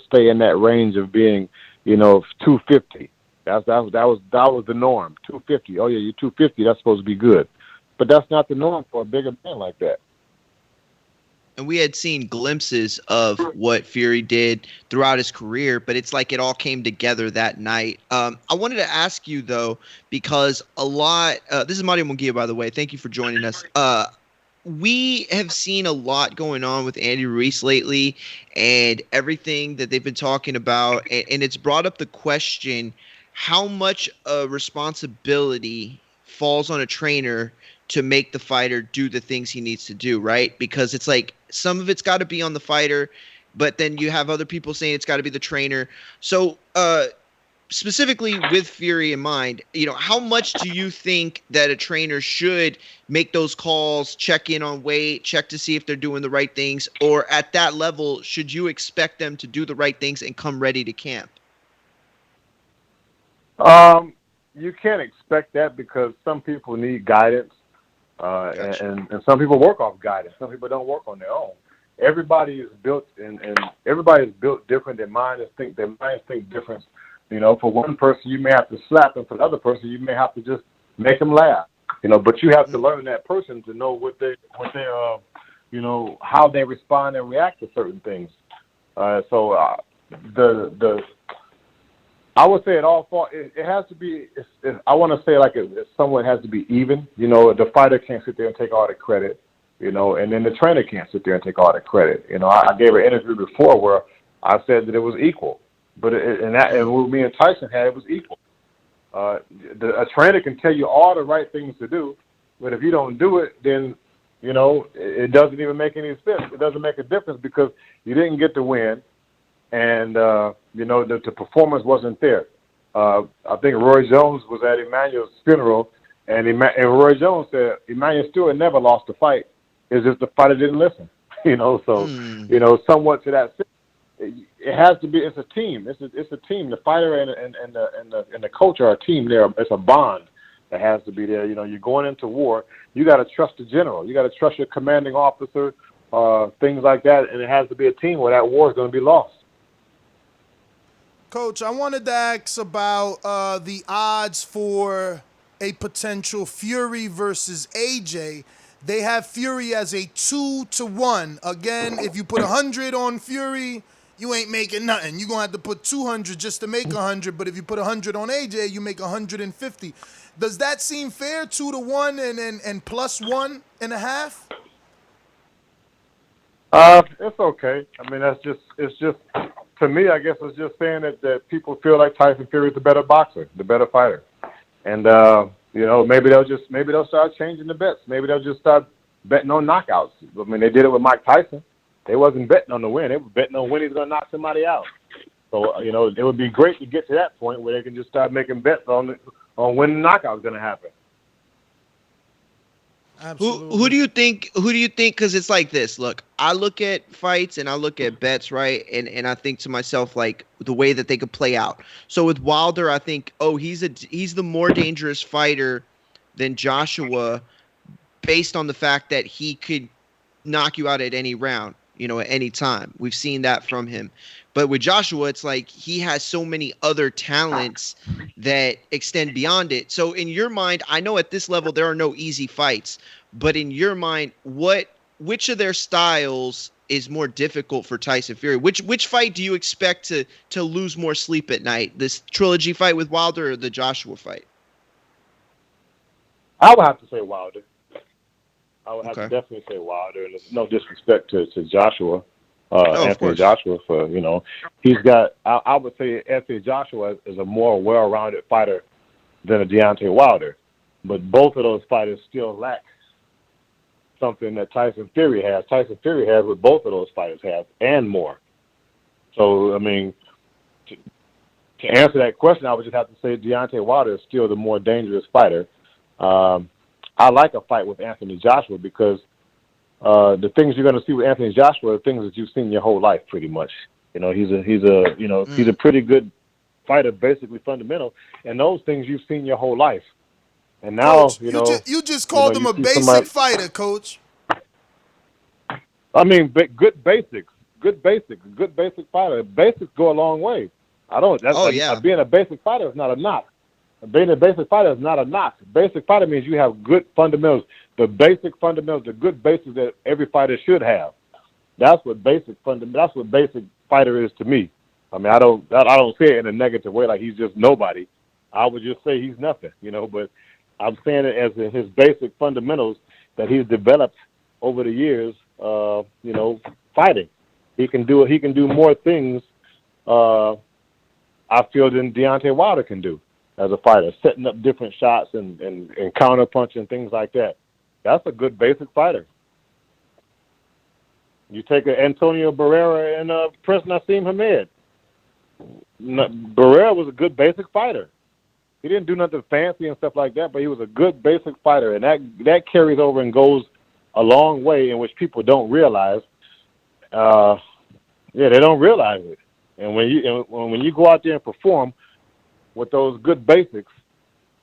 stay in that range of being, 250. That was the norm. 250. Oh yeah, you're 250. That's supposed to be good, but that's not the norm for a bigger man like that. And we had seen glimpses of what Fury did throughout his career, but it's like it all came together that night. I wanted to ask you though, because a lot. This is Mario Munguia, by the way. Thank you for joining us. We have seen a lot going on with Andy Ruiz lately, and everything that they've been talking about, and it's brought up the question: how much responsibility falls on a trainer to make the fighter do the things he needs to do, right? Because it's like some of it's got to be on the fighter, but then you have other people saying it's got to be the trainer. So specifically with Fury in mind, how much do you think that a trainer should make those calls, check in on weight, check to see if they're doing the right things, or at that level, should you expect them to do the right things and come ready to camp? You can't expect that because some people need guidance, and some people work off guidance. Some people don't work on their own. Everybody is built, and everybody is built different. Their minds think different. For one person, you may have to slap them. For the other person, you may have to just make them laugh. But you have to learn that person to know what they how they respond and react to certain things. I would say it has to be. I want to say someone has to be even. The fighter can't sit there and take all the credit. And then the trainer can't sit there and take all the credit. I gave an interview before where I said that it was equal. But and what me and Tyson had, it was equal. A trainer can tell you all the right things to do, but if you don't do it, then it doesn't even make any sense. It doesn't make a difference because you didn't get the win, and the performance wasn't there. I think Roy Jones was at Emmanuel's funeral, and Roy Jones said Emmanuel Steward never lost a fight. It's just the fighter didn't listen. Somewhat to that sense. It has to be. It's a team. It's a team. The fighter and the coach are a team. There, it's a bond that has to be there. You're going into war. You got to trust the general. You got to trust your commanding officer. Things like that, and it has to be a team where that war is going to be lost. Coach, I wanted to ask about the odds for a potential Fury versus AJ. They have Fury as a 2-1. Again, if you put 100 on Fury, you ain't making nothing. You're going to have to put 200 just to make 100. But if you put 100 on AJ, you make 150. Does that seem fair, 2-1 and plus 1.5? It's okay. I mean, it's just, to me, I guess it's just saying that people feel like Tyson Fury is the better boxer, the better fighter. And, maybe they'll start changing the bets. Maybe they'll just start betting on knockouts. I mean, they did it with Mike Tyson. They wasn't betting on the win. They were betting on when he's going to knock somebody out. So, it would be great to get to that point where they can just start making bets on when the knockout is going to happen. Absolutely. Who do you think? Because it's like this. Look, I look at fights and I look at bets, right? And I think to myself, like, the way that they could play out. So with Wilder, I think, he's the more dangerous fighter than Joshua, based on the fact that he could knock you out at any round, at any time. We've seen that from him. But with Joshua, it's like he has so many other talents that extend beyond it. So in your mind, I know at this level there are no easy fights, but in your mind, which of their styles is more difficult for Tyson Fury? Which fight do you expect to lose more sleep at night? This trilogy fight with Wilder or the Joshua fight? I would have to say Wilder. I would have to definitely say Wilder. And there's no disrespect to Joshua. Anthony Joshua, he's got. I would say Anthony Joshua is a more well-rounded fighter than a Deontay Wilder, but both of those fighters still lack something that Tyson Fury has. Tyson Fury has what both of those fighters have, and more. So, I mean, to answer that question, I would just have to say Deontay Wilder is still the more dangerous fighter. I like a fight with Anthony Joshua because the things you're going to see with Anthony Joshua are things that you've seen your whole life, pretty much. He's a pretty good fighter, basically fundamental, and those things you've seen your whole life. And now, Coach, you just called him a basic fighter, Coach. I mean, good basic fighter. Basics go a long way. Being a basic fighter is not a knock. Being a basic fighter is not a knock. Basic fighter means you have good fundamentals. The basic fundamentals, the good basics that every fighter should have. That's what basic fighter is to me. I mean, I don't say it in a negative way, like he's just nobody. I would just say he's nothing, but I'm saying it as his basic fundamentals that he's developed over the years, fighting. He can do more things, I feel, than Deontay Wilder can do as a fighter, setting up different shots and counter punching, things like that. That's a good basic fighter. You take Antonio Barrera and Prince Nassim Hamed. Barrera was a good basic fighter. He didn't do nothing fancy and stuff like that, but he was a good basic fighter, and that carries over and goes a long way, in which people don't realize. They don't realize it. And when you go out there and perform with those good basics,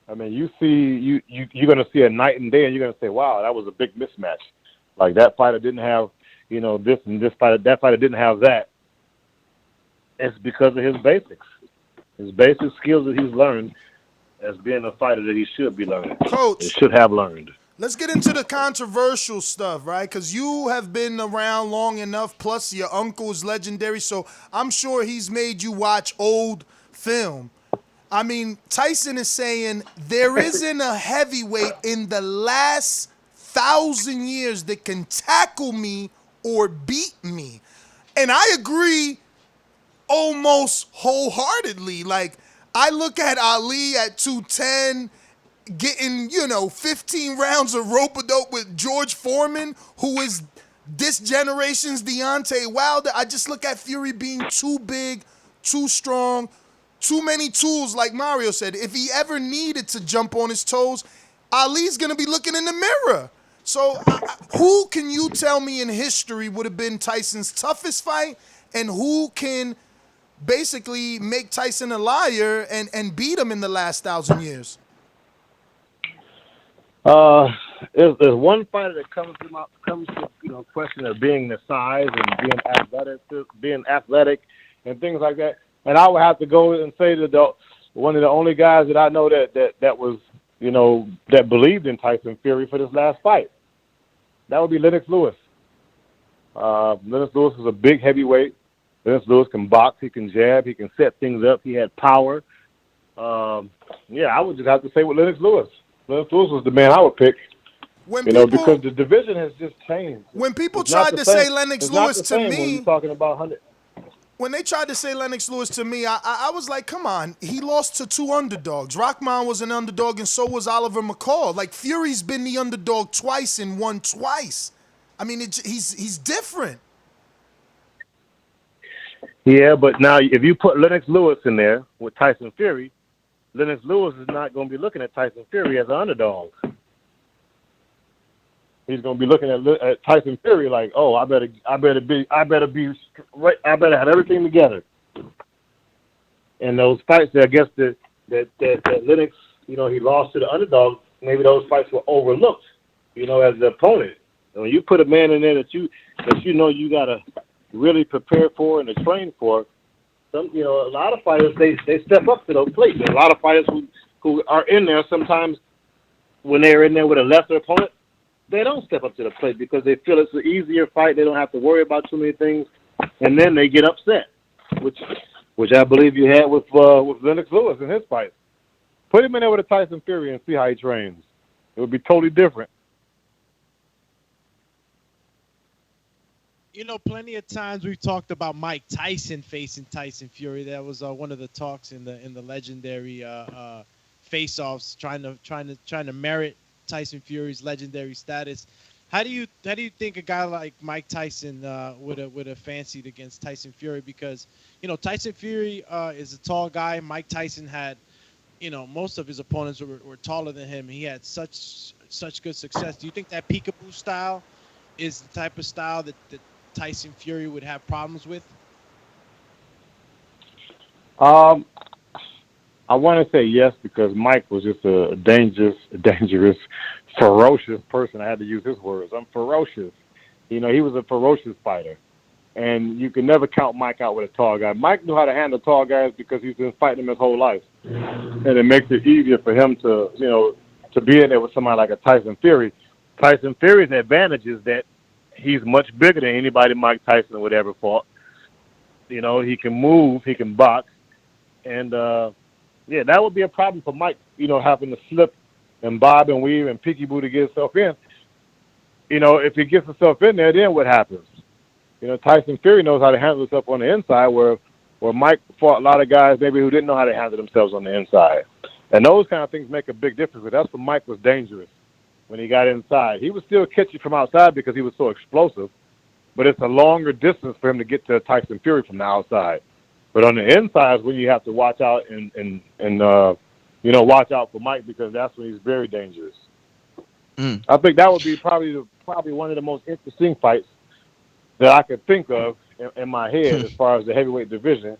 I mean, you're going to see a night and day, and you're going to say, "Wow, that was a big mismatch." Like that fighter didn't have, this and this fighter. That fighter didn't have that. It's because of his basics, his basic skills that he's learned as being a fighter that he should be learning. Coach, he should have learned. Let's get into the controversial stuff, right? Because you have been around long enough, plus your uncle is legendary, so I'm sure he's made you watch old film. I mean, Tyson is saying there isn't a heavyweight in the last 1,000 years that can tackle me or beat me. And I agree almost wholeheartedly. Like, I look at Ali at 210, getting, 15 rounds of rope-a-dope with George Foreman, who is this generation's Deontay Wilder. I just look at Fury being too big, too strong, too many tools, like Mario said. If he ever needed to jump on his toes, Ali's going to be looking in the mirror. So who can you tell me in history would have been Tyson's toughest fight, and who can basically make Tyson a liar and beat him in the last 1,000 years? There's one fighter that comes to question of being the size and being athletic and things like that. And I would have to go and say that one of the only guys that I know that was, that believed in Tyson Fury for this last fight. That would be Lennox Lewis. Lennox Lewis is a big heavyweight. Lennox Lewis can box, he can jab, he can set things up, he had power. I would just have to say with Lennox Lewis. Lennox Lewis was the man I would pick. Because the division has just changed. When people tried to say Lennox Lewis to me, when you're talking about 100. When they tried to say Lennox Lewis to me, I was like, come on. He lost to two underdogs. Rockman was an underdog, and so was Oliver McCall. Like, Fury's been the underdog twice and won twice. I mean, he's different. Yeah, but now if you put Lennox Lewis in there with Tyson Fury, Lennox Lewis is not going to be looking at Tyson Fury as an underdog. He's going to be looking at Tyson Fury like, oh, I better have everything together. And those fights, I guess that Lennox, he lost to the underdog. Maybe those fights were overlooked, as the opponent. And when you put a man in there that you gotta really prepare for and to train for, a lot of fighters they step up to those plates. And a lot of fighters who are in there sometimes when they're in there with a lesser opponent, they don't step up to the plate because they feel it's an easier fight. They don't have to worry about too many things, and then they get upset, which I believe you had with Lennox Lewis in his fight. Put him in there with a Tyson Fury and see how he trains. It would be totally different. Plenty of times we've talked about Mike Tyson facing Tyson Fury. That was one of the talks in the legendary face-offs, trying to merit Tyson Fury's legendary status. How do you think a guy like Mike Tyson would have fancied against Tyson Fury? Because Tyson Fury is a tall guy. Mike Tyson had most of his opponents were taller than him. He had such good success. Do you think that peekaboo style is the type of style that Tyson Fury would have problems with? I want to say yes, because Mike was just a dangerous, ferocious person. I had to use his words. I'm ferocious. He was a ferocious fighter. And you can never count Mike out with a tall guy. Mike knew how to handle tall guys because he's been fighting them his whole life. And it makes it easier for him to be in there with somebody like a Tyson Fury. Tyson Fury's advantage is that he's much bigger than anybody Mike Tyson would ever fought. He can move, he can box. And, that would be a problem for Mike, having to slip and bob and weave and peekaboo to get himself in. If he gets himself in there, then what happens? Tyson Fury knows how to handle himself on the inside, where Mike fought a lot of guys maybe who didn't know how to handle themselves on the inside. And those kind of things make a big difference. But that's where Mike was dangerous. when he got inside. He was still catching from outside because he was so explosive, but it's a longer distance for him to get to Tyson Fury from the outside. But on the inside is when you have to watch out and watch out for Mike, because that's when he's very dangerous. I think that would be probably one of the most interesting fights that I could think of in my head as far as the heavyweight division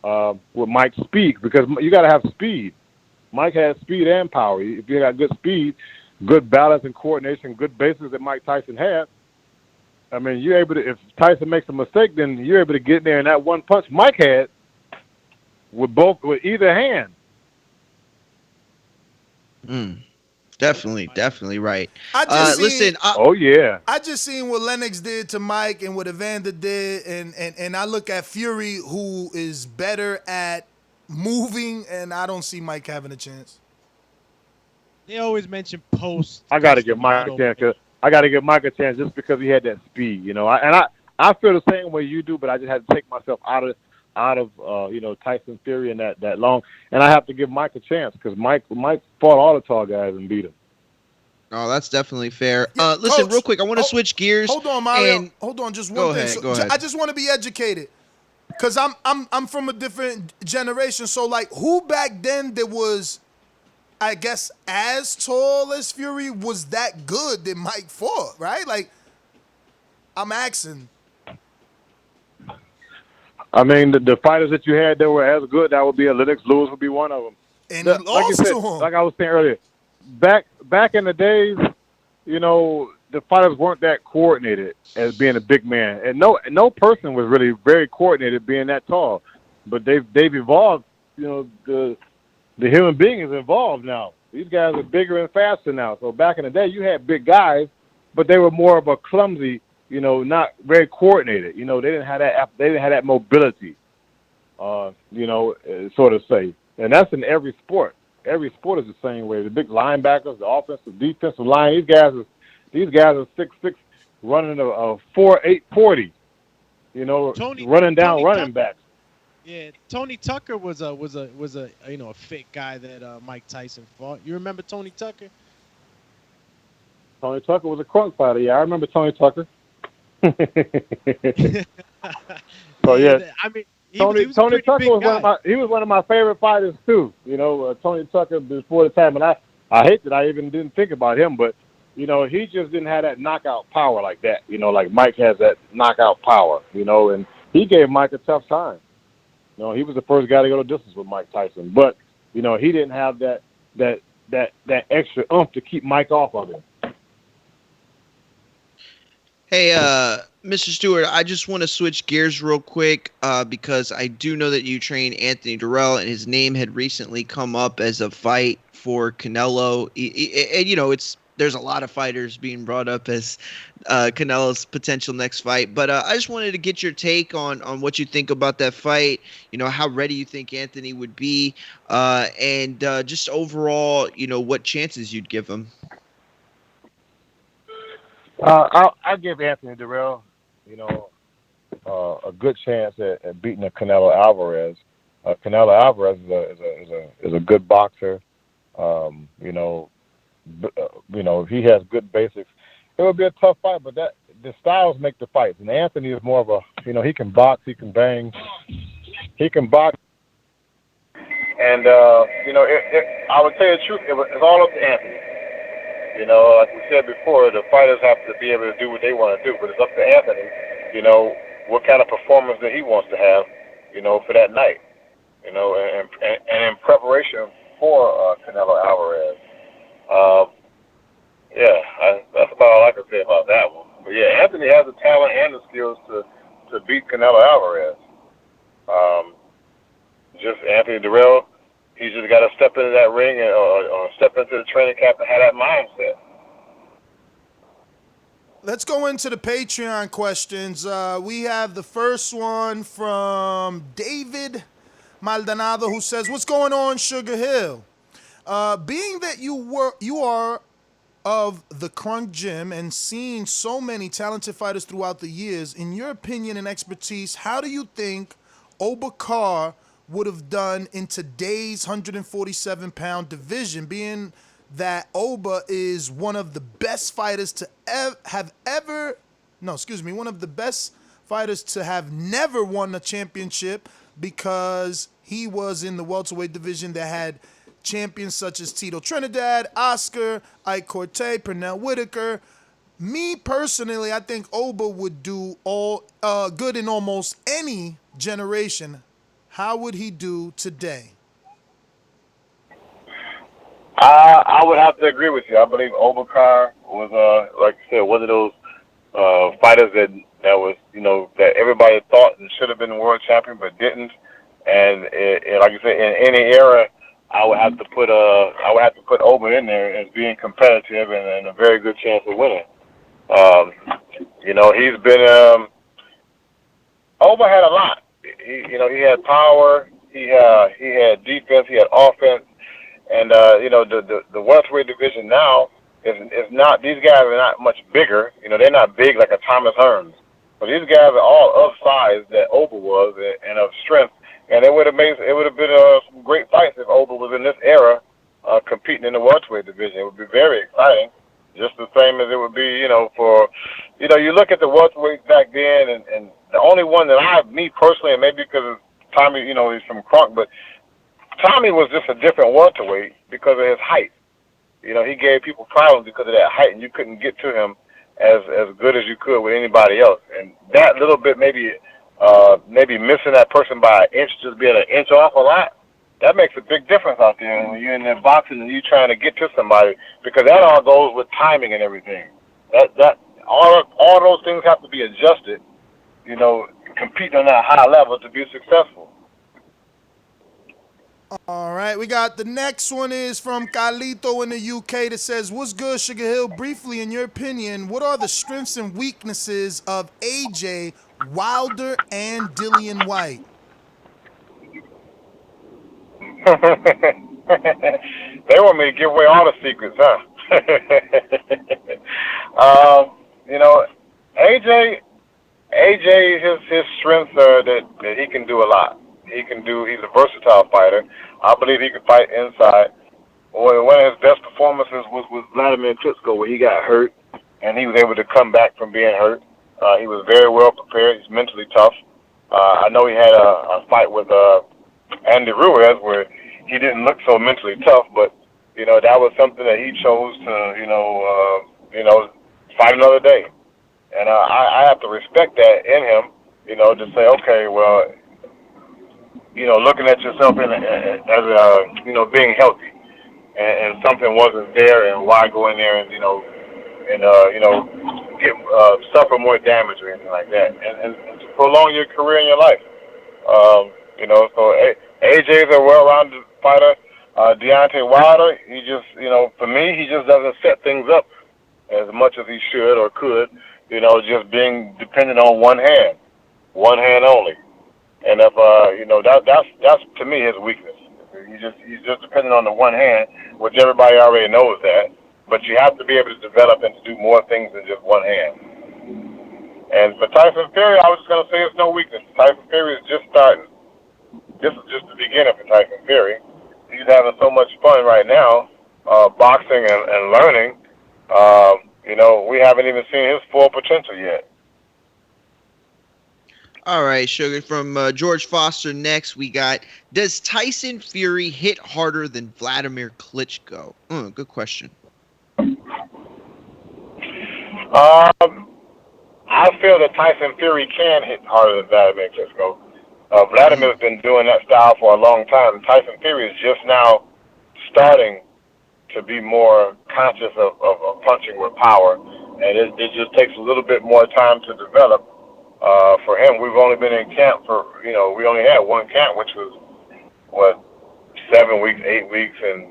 with Mike's speed, because you got to have speed. Mike has speed and power. If you got good speed, good balance and coordination, good basics that Mike Tyson had, I mean, you're able to. If Tyson makes a mistake, then you're able to get in there. And that one punch Mike had with either hand. Definitely right. I just seen what Lennox did to Mike and what Evander did, and I look at Fury, who is better at moving, and I don't see Mike having a chance. They always mention post. I got to give Mike a chance. I got to give Mike a chance just because he had that speed, you know. I feel the same way you do, but I just had to take myself out of Tyson Fury and that long, and I have to give Mike a chance because Mike fought all the tall guys and beat him. Oh, that's definitely fair. Listen, Coach, real quick, I want to switch gears. Hold on, Mario. Hold on, just one thing. Go ahead. I just want to be educated, because I'm from a different generation. So like, who back then that was, I guess, as tall as Fury was that good that Mike fought, right? Like, I'm asking. I mean, the fighters that you had that were as good, that would be Lennox Lewis would be one of them. And he lost to him. Like I was saying earlier, back in the days, you know, the fighters weren't that coordinated as being a big man, and no person was really very coordinated being that tall. But they've evolved. You know, the human being is evolved now. These guys are bigger and faster now. So back in the day, you had big guys, but they were more of a clumsy, you know, not very coordinated. You know, they didn't have that mobility. So to say, and that's in every sport. Every sport is the same way. The big linebackers, the offensive, defensive line. These guys are 6'6", running a 4.8 40. You know, running down running backs. Yeah, Tony Tucker was a a fit guy that Mike Tyson fought. You remember Tony Tucker? Tony Tucker was a crunk fighter. Yeah, I remember Tony Tucker. So yeah, I mean, Tony Tucker was one of my favorite fighters too. You know, Tony Tucker before the time, and I hate that I even didn't think about him, but you know, he just didn't have that knockout power like that. You know, like Mike has that knockout power. You know, and he gave Mike a tough time. You know, he was the first guy to go to distance with Mike Tyson, but you know, he didn't have that extra oomph to keep Mike off of him. Hey, Mr. Stewart, I just want to switch gears real quick because I do know that you train Anthony Durrell, and his name had recently come up as a fight for Canelo. And, you know, there's a lot of fighters being brought up as Canelo's potential next fight. But I just wanted to get your take on what you think about that fight, you know, how ready you think Anthony would be, and just overall, you know, what chances you'd give him. I'll give Anthony Durrell, you know, a good chance at beating Canelo Alvarez. Canelo Alvarez is a good boxer. You know, he has good basics. It would be a tough fight, but the styles make the fights. And Anthony is more of a, you know, he can box, he can bang, he can box. And you know, I would tell you the truth, it's all up to Anthony. You know, like we said before, the fighters have to be able to do what they want to do, but it's up to Anthony, you know, what kind of performance that he wants to have, you know, for that night, you know, and in preparation for Canelo Alvarez. That's about all I can say about that one. But yeah, Anthony has the talent and the skills to beat Canelo Alvarez. Just Anthony Durrell, he's just got to step into that ring or step into the training camp and have that mindset. Let's go into the Patreon questions. We have the first one from David Maldonado, who says, "What's going on, SugarHill? Being that you are of the Crunk Gym and seeing so many talented fighters throughout the years, in your opinion and expertise, how do you think Obakar would have done in today's 147-pound division, being that Oba is one of the best fighters to one of the best fighters to have never won a championship, because he was in the welterweight division that had champions such as Tito Trinidad, Oscar, Ike Corte, Pernell Whitaker. Me personally, I think Oba would do all good in almost any generation. How would he do today? I would have to agree with you. I believe Obakar was, like you said, one of those fighters that was, that everybody thought and should have been world champion but didn't. And like you said, in any era, I would have to put Oba in there as being competitive and a very good chance of winning. He's been Oba had a lot. He had power. He had defense. He had offense. And the welterweight division now is not. These guys are not much bigger. They're not big like a Thomas Hearns. But these guys are all of size that Oba was and of strength. And it would have been some great fights if Oba was in this era competing in the welterweight division. It would be very exciting, just the same as it would be, you look at the welterweights back then, and the only one that me personally, and maybe because Tommy, he's from Crunk, but Tommy was just a different welterweight because of his height. He gave people problems because of that height, and you couldn't get to him as good as you could with anybody else. And that little bit maybe missing that person by an inch, just being an inch off a lot, that makes a big difference out there. And when you're in there boxing and you're trying to get to somebody, because that all goes with timing and everything. That all those things have to be adjusted, competing on that high level to be successful. All right, we got the next one is from Carlito in the UK that says, "What's good, SugarHill? Briefly, in your opinion, what are the strengths and weaknesses of AJ, Wilder, and Dillian White?" They want me to give away all the secrets, huh? AJ, his strengths are that he can do a lot. He's a versatile fighter. I believe he can fight inside. One of his best performances was with Vladimir Klitschko, where he got hurt, and he was able to come back from being hurt. He was very well prepared. He's mentally tough. I know he had a fight with Andy Ruiz where he didn't look so mentally tough, but that was something that he chose to fight another day. And I have to respect that in him, to say, okay, well, looking at yourself as being healthy, and something wasn't there, and why go in there and get suffer more damage or anything like that, and to prolong your career and your life. So AJ is a well-rounded fighter. Deontay Wilder, he just, for me, he just doesn't set things up as much as he should or could. Just being dependent on one hand only. And if that's to me his weakness. He's just dependent on the one hand, which everybody already knows that. But you have to be able to develop and to do more things than just one hand. And for Tyson Fury, I was just gonna say it's no weakness. Tyson Fury is just starting. This is just the beginning for Tyson Fury. He's having so much fun right now, boxing and learning. We haven't even seen his full potential yet. All right, Sugar. From George Foster next, we got, does Tyson Fury hit harder than Vladimir Klitschko? Good question. I feel that Tyson Fury can hit harder than Vladimir Klitschko. Vladimir's been doing that style for a long time. Tyson Fury is just now starting to be more conscious of punching with power, and it just takes a little bit more time to develop. For him, we've only been in camp we only had one camp, which was 7 weeks, 8 weeks, and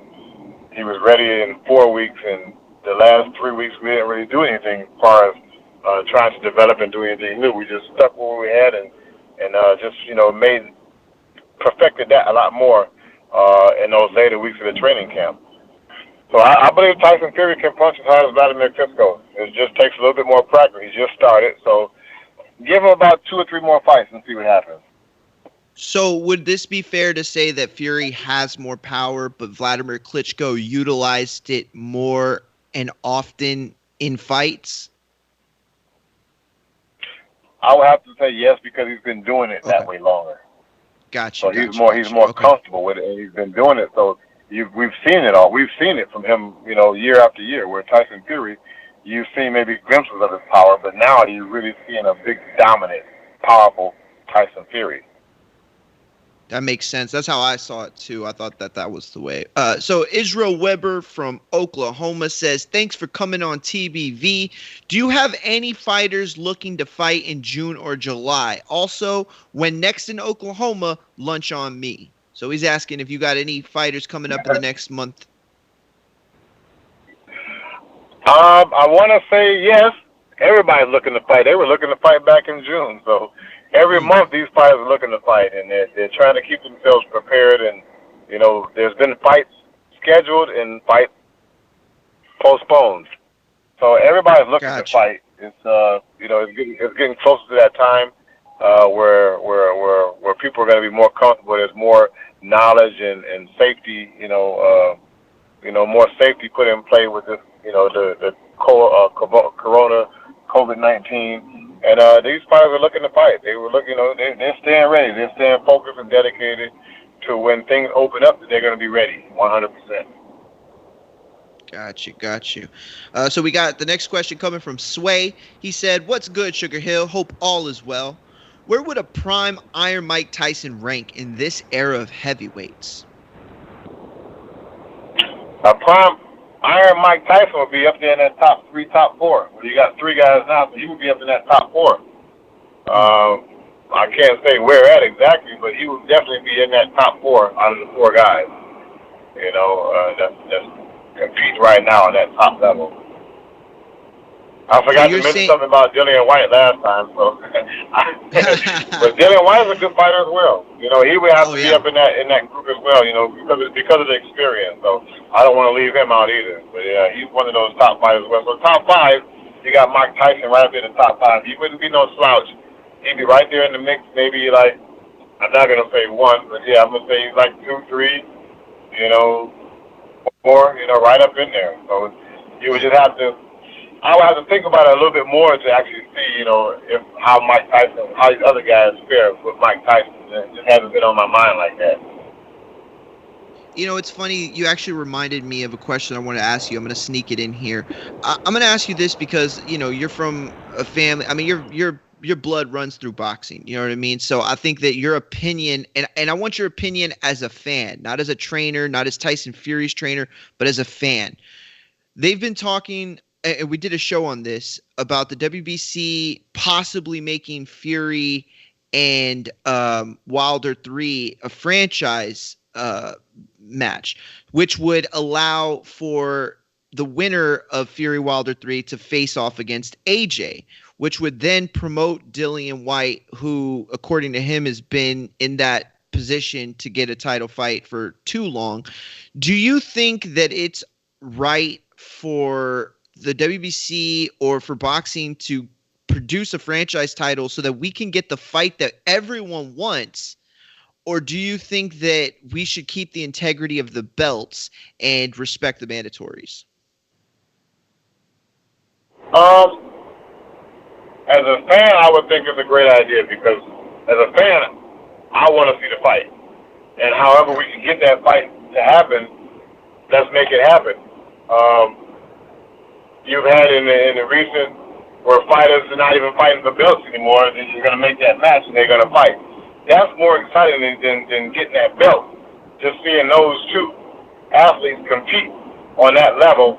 he was ready in 4 weeks, and the last 3 weeks we didn't really do anything as far as trying to develop and do anything new. We just stuck where we had and perfected that a lot more in those later weeks of the training camp. So I believe Tyson Fury can punch as hard as Vladimir Klitschko. It just takes a little bit more practice. He just started, so give him about 2 or 3 more fights and see what happens. So would this be fair to say that Fury has more power, but Vladimir Klitschko utilized it more and often in fights? I would have to say yes because he's been doing it that way longer. Gotcha. So he's more comfortable with it, and he's been doing it. So we've seen it all. We've seen it from him, year after year. Where Tyson Fury, you've seen maybe glimpses of his power, but now you're really seeing a big, dominant, powerful Tyson Fury. That makes sense. That's how I saw it too. I thought that was the way. So Israel Weber from Oklahoma says, thanks for coming on TBV. Do you have any fighters looking to fight in June or July? Also, when next in Oklahoma, lunch on me. So he's asking if you got any fighters coming up in the next month. I want to say yes. Everybody's looking to fight. They were looking to fight back in June. So every month these fighters are looking to fight, and they're trying to keep themselves prepared. And, there's been fights scheduled and fights postponed. So everybody's looking to fight. It's it's getting closer to that time where people are going to be more comfortable. There's more knowledge and safety, more safety put in play with this, the Corona COVID-19. And these fighters are looking to fight. They were looking, they're staying ready. They're staying focused and dedicated to when things open up, that they're going to be ready 100%. Got you. So we got the next question coming from Sway. He said, what's good, SugarHill? Hope all is well. Where would a prime Iron Mike Tyson rank in this era of heavyweights? A prime Iron Mike Tyson would be up there in that top 3, top 4. Well, you got 3 guys now, so he would be up in that top 4. I can't say where at exactly, but he would definitely be in that top 4 out of the 4 guys. That's competing right now on that top level. I forgot to mention something about Dillian White last time, so but Dillian White is a good fighter as well. He would have to be up in that group as well, because of the experience. So I don't want to leave him out either. But yeah, he's one of those top fighters as well. So top 5, you got Mike Tyson right up in the top 5. He wouldn't be no slouch. He'd be right there in the mix, maybe like, I'm not gonna say 1, but yeah, I'm gonna say like 2, 3, 4, right up in there. So you would just have to. I would have to think about it a little bit more to actually see, how Mike Tyson, how these other guys fare with Mike Tyson. It just hasn't been on my mind like that. It's funny. You actually reminded me of a question I want to ask you. I'm going to sneak it in here. I'm going to ask you this because, you're from a family. I mean, your blood runs through boxing. You know what I mean? So I think that your opinion, and I want your opinion as a fan, not as a trainer, not as Tyson Fury's trainer, but as a fan. They've been talking, and we did a show on this, about the WBC possibly making Fury and Wilder 3 a franchise match, which would allow for the winner of Fury Wilder 3 to face off against AJ, which would then promote Dillian White, who, according to him, has been in that position to get a title fight for too long. Do you think that it's right for the WBC or for boxing to produce a franchise title so that we can get the fight that everyone wants? Or do you think that we should keep the integrity of the belts and respect the mandatories? As a fan, I would think it's a great idea because as a fan, I want to see the fight. And however we can get that fight to happen, let's make it happen. You've had in the recent where fighters are not even fighting for belts anymore, then you're going to make that match and they're going to fight. That's more exciting than getting that belt. Just seeing those 2 athletes compete on that level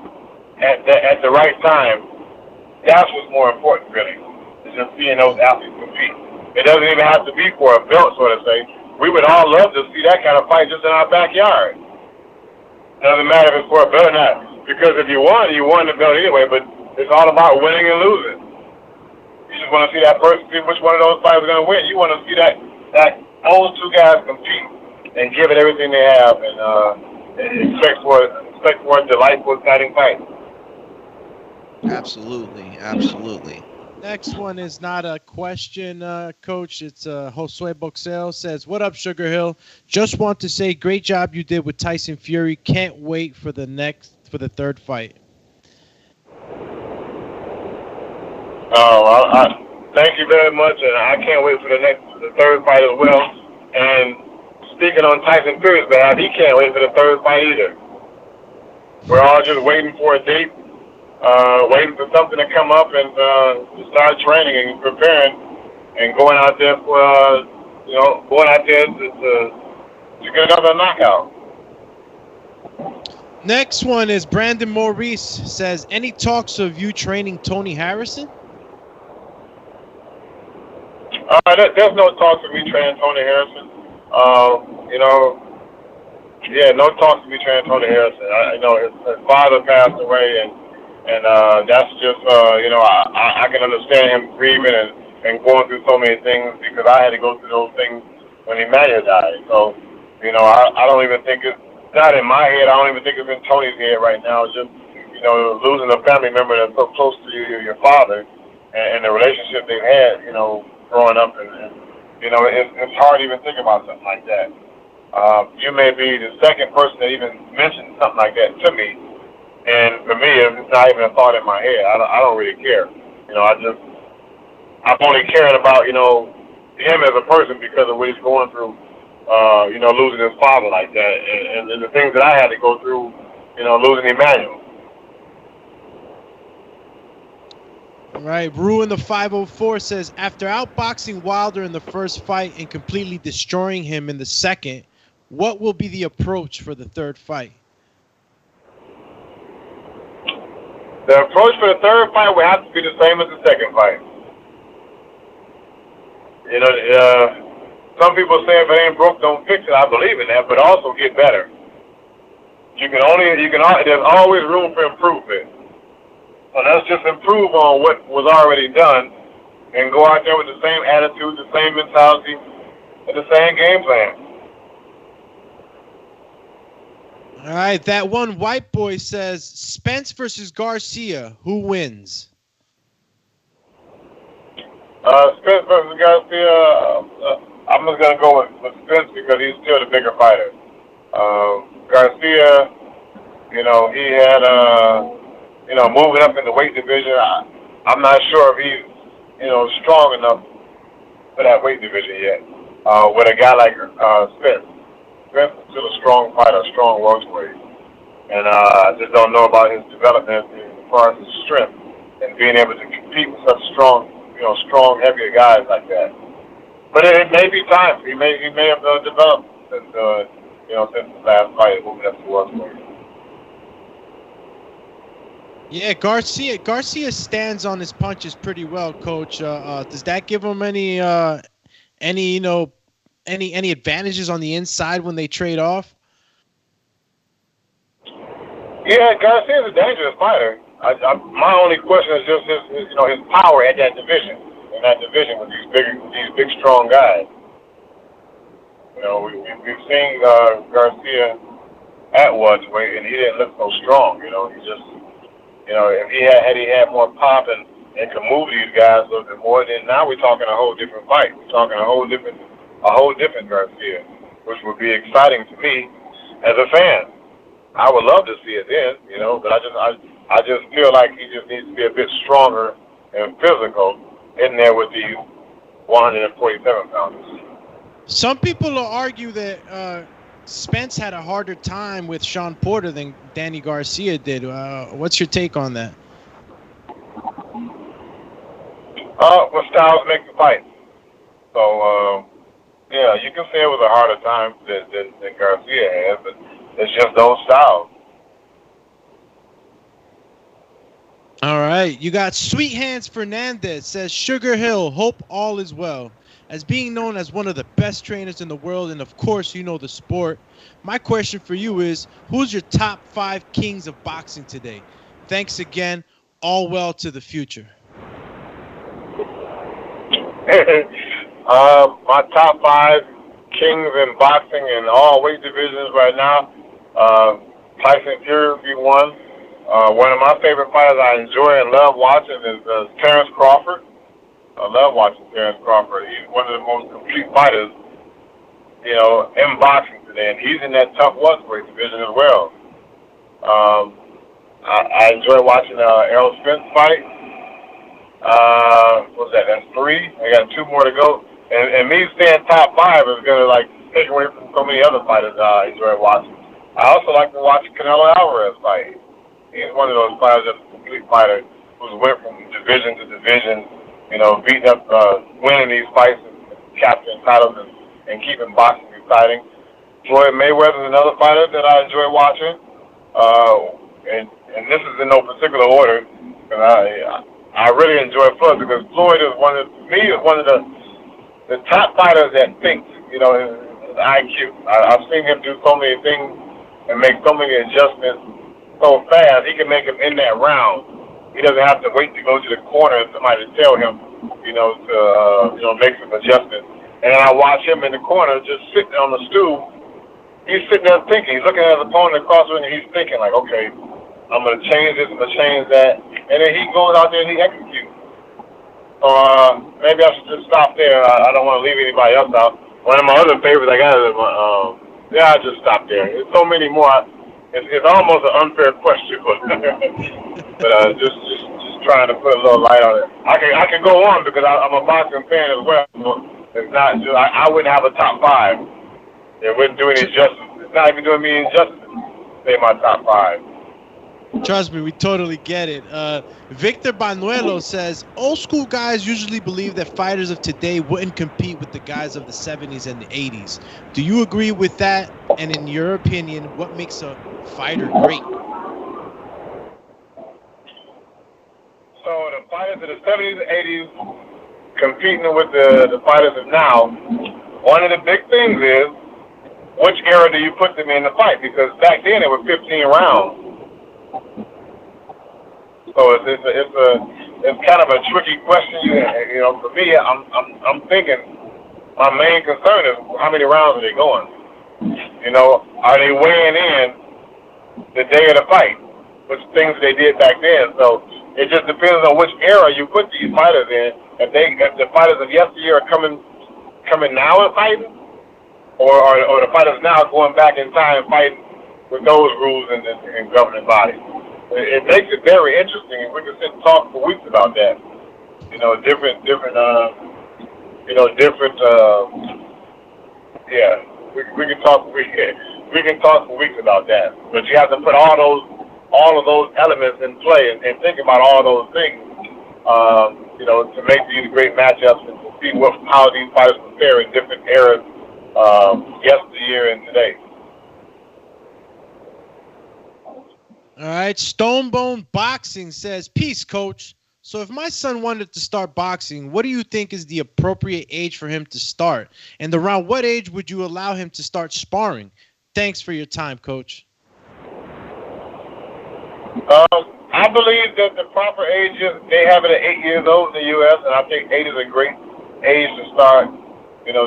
at the right time, that's what's more important, really. It's just seeing those athletes compete. It doesn't even have to be for a belt, so to say. We would all love to see that kind of fight just in our backyard. It doesn't matter if it's for a belt or not. Because if you won the belt anyway, but it's all about winning and losing. You just want to see that person, see which one of those fighters is going to win. You want to see that those 2 guys compete and give it everything they have and expect for a delightful, exciting fight. Absolutely. Next one is not a question, Coach. It's Josue Boxel says, "What up, SugarHill? Just want to say, great job you did with Tyson Fury. Can't wait for the third fight." Thank you very much, and I can't wait for the third fight as well. And speaking on Tyson Fury's behalf, he can't wait for the third fight either. We're all just waiting for a date, waiting for something to come up and to start training and preparing and going out there for, to get another knockout. Next one is Brandon Maurice says, "Any talks of you training Tony Harrison?" There's no talks of me training Tony Harrison. No talks of me training Tony Harrison. His father passed away, and that's just I can understand him grieving and going through so many things because I had to go through those things when Emmanuel died. So I don't even think it's not in my head. I don't even think it's in Tony's head right now. It's just losing a family member that's so close to you, your father, and the relationship they've had, growing up, and it's hard to even think about something like that. You may be the second person that even mentioned something like that to me, and for me, it's not even a thought in my head. I don't really care. I'm only caring about him as a person because of what he's going through. Losing his father like that, and the things that I had to go through, losing Emmanuel. All right, Ruin the 504 says, "After outboxing Wilder in the first fight and completely destroying him in the second, what will be the approach for the third fight?" The approach for the third fight will have to be the same as the second fight. Some people say if it ain't broke, don't fix it. I believe in that, but also get better. There's always room for improvement. So let's just improve on what was already done and go out there with the same attitude, the same mentality, and the same game plan. All right, that one white boy says, "Spence versus Garcia, who wins?" Spence versus Garcia, I'm just going to go with Spence because he's still the bigger fighter. Garcia, he had, moving up in the weight division, I'm not sure if he's, strong enough for that weight division yet. With a guy like Spence. Spence is still a strong fighter, a strong welterweight. And I just don't know about his development as far as his strength and being able to compete with such strong, heavier guys like that. But it may be time. He may have developed since the last fight, moving up to welterweight. Yeah, Garcia stands on his punches pretty well, Coach. Does that give him any advantages on the inside when they trade off? Yeah, Garcia's a dangerous fighter. My only question is just his power at that division. In that division with these big strong guys. We've seen Garcia at welterweight, and he didn't look so strong. He just, if he had more pop and could move these guys a little bit more, then now we're talking a whole different fight. We're talking a whole different Garcia, which would be exciting to me as a fan. I would love to see it then, but I just feel like he just needs to be a bit stronger and physical in there with these 147 pounders. Some people will argue that Spence had a harder time with Sean Porter than Danny Garcia did. What's your take on that? Well, styles make the fight. So, you can say it was a harder time than Garcia had, but it's just those styles. All right. You got Sweet Hands Fernandez says, SugarHill, hope all is well. As being known as one of the best trainers in the world, and of course you know the sport, my question for you is, who's your top 5 kings of boxing today? Thanks again. All well to the future. My top 5 kings in boxing in all weight divisions right now, Tyson Fury would be one. One of my favorite fighters I enjoy and love watching is Terrence Crawford. I love watching Terrence Crawford. He's one of the most complete fighters, in boxing today, and he's in that tough welterweight division as well. I enjoy watching Errol Spence fight. What's that? That's 3. I got 2 more to go. And me staying top 5 is gonna take away from so many other fighters I enjoy watching. I also like to watch Canelo Alvarez fight. He's one of those fighters that's a complete fighter who's went from division to division, beating up, winning these fights and capturing titles and keeping boxing exciting. Floyd Mayweather is another fighter that I enjoy watching. And this is in no particular order. And I really enjoy Floyd because Floyd is one of the top fighters that thinks, his IQ. I've seen him do so many things and make so many adjustments so fast, he can make him in that round. He doesn't have to wait to go to the corner and somebody to tell him, to make some adjustments. And then I watch him in the corner just sitting on the stool. He's sitting there thinking. He's looking at his opponent across the ring and he's thinking like, okay, I'm going to change this, I'm going to change that. And then he goes out there and he executes. So maybe I should just stop there. I don't want to leave anybody else out. One of my other favorites I got is, I'll just stop there. There's so many more. It's almost an unfair question, but just trying to put a little light on it. I can go on because I'm a boxing fan as well. It's not just, I wouldn't have a top 5. It wouldn't do any justice. It's not even doing me any justice to say my top 5. Trust me, we totally get it. Victor Banuelo says, old school guys usually believe that fighters of today wouldn't compete with the guys of the 70s and the 80s. Do you agree with that? And in your opinion, what makes a fighter great? So the fighters of the 70s and 80s competing with the fighters of now, one of the big things is which era do you put them in the fight? Because back then it was 15 rounds. So it's kind of a tricky question. For me, I'm thinking my main concern is how many rounds are they going? Are they weighing in the day of the fight? Which things they did back then. So it just depends on which era you put these fighters in. If the fighters of yesteryear are coming now and fighting, or the fighters now going back in time fighting with those rules and governing bodies. It makes it very interesting, and we can sit and talk for weeks about that. Different. We can talk. We can talk for weeks about that. But you have to put all of those elements in play and think about all those things. To make these great matchups and to see how these fighters compare in different eras, yesteryear and today. All right, Stonebone Boxing says, peace, coach. So if my son wanted to start boxing, what do you think is the appropriate age for him to start? And around what age would you allow him to start sparring? Thanks for your time, coach. I believe that the proper age is, they have it at 8 years old in the U.S., and I think 8 is a great age to start,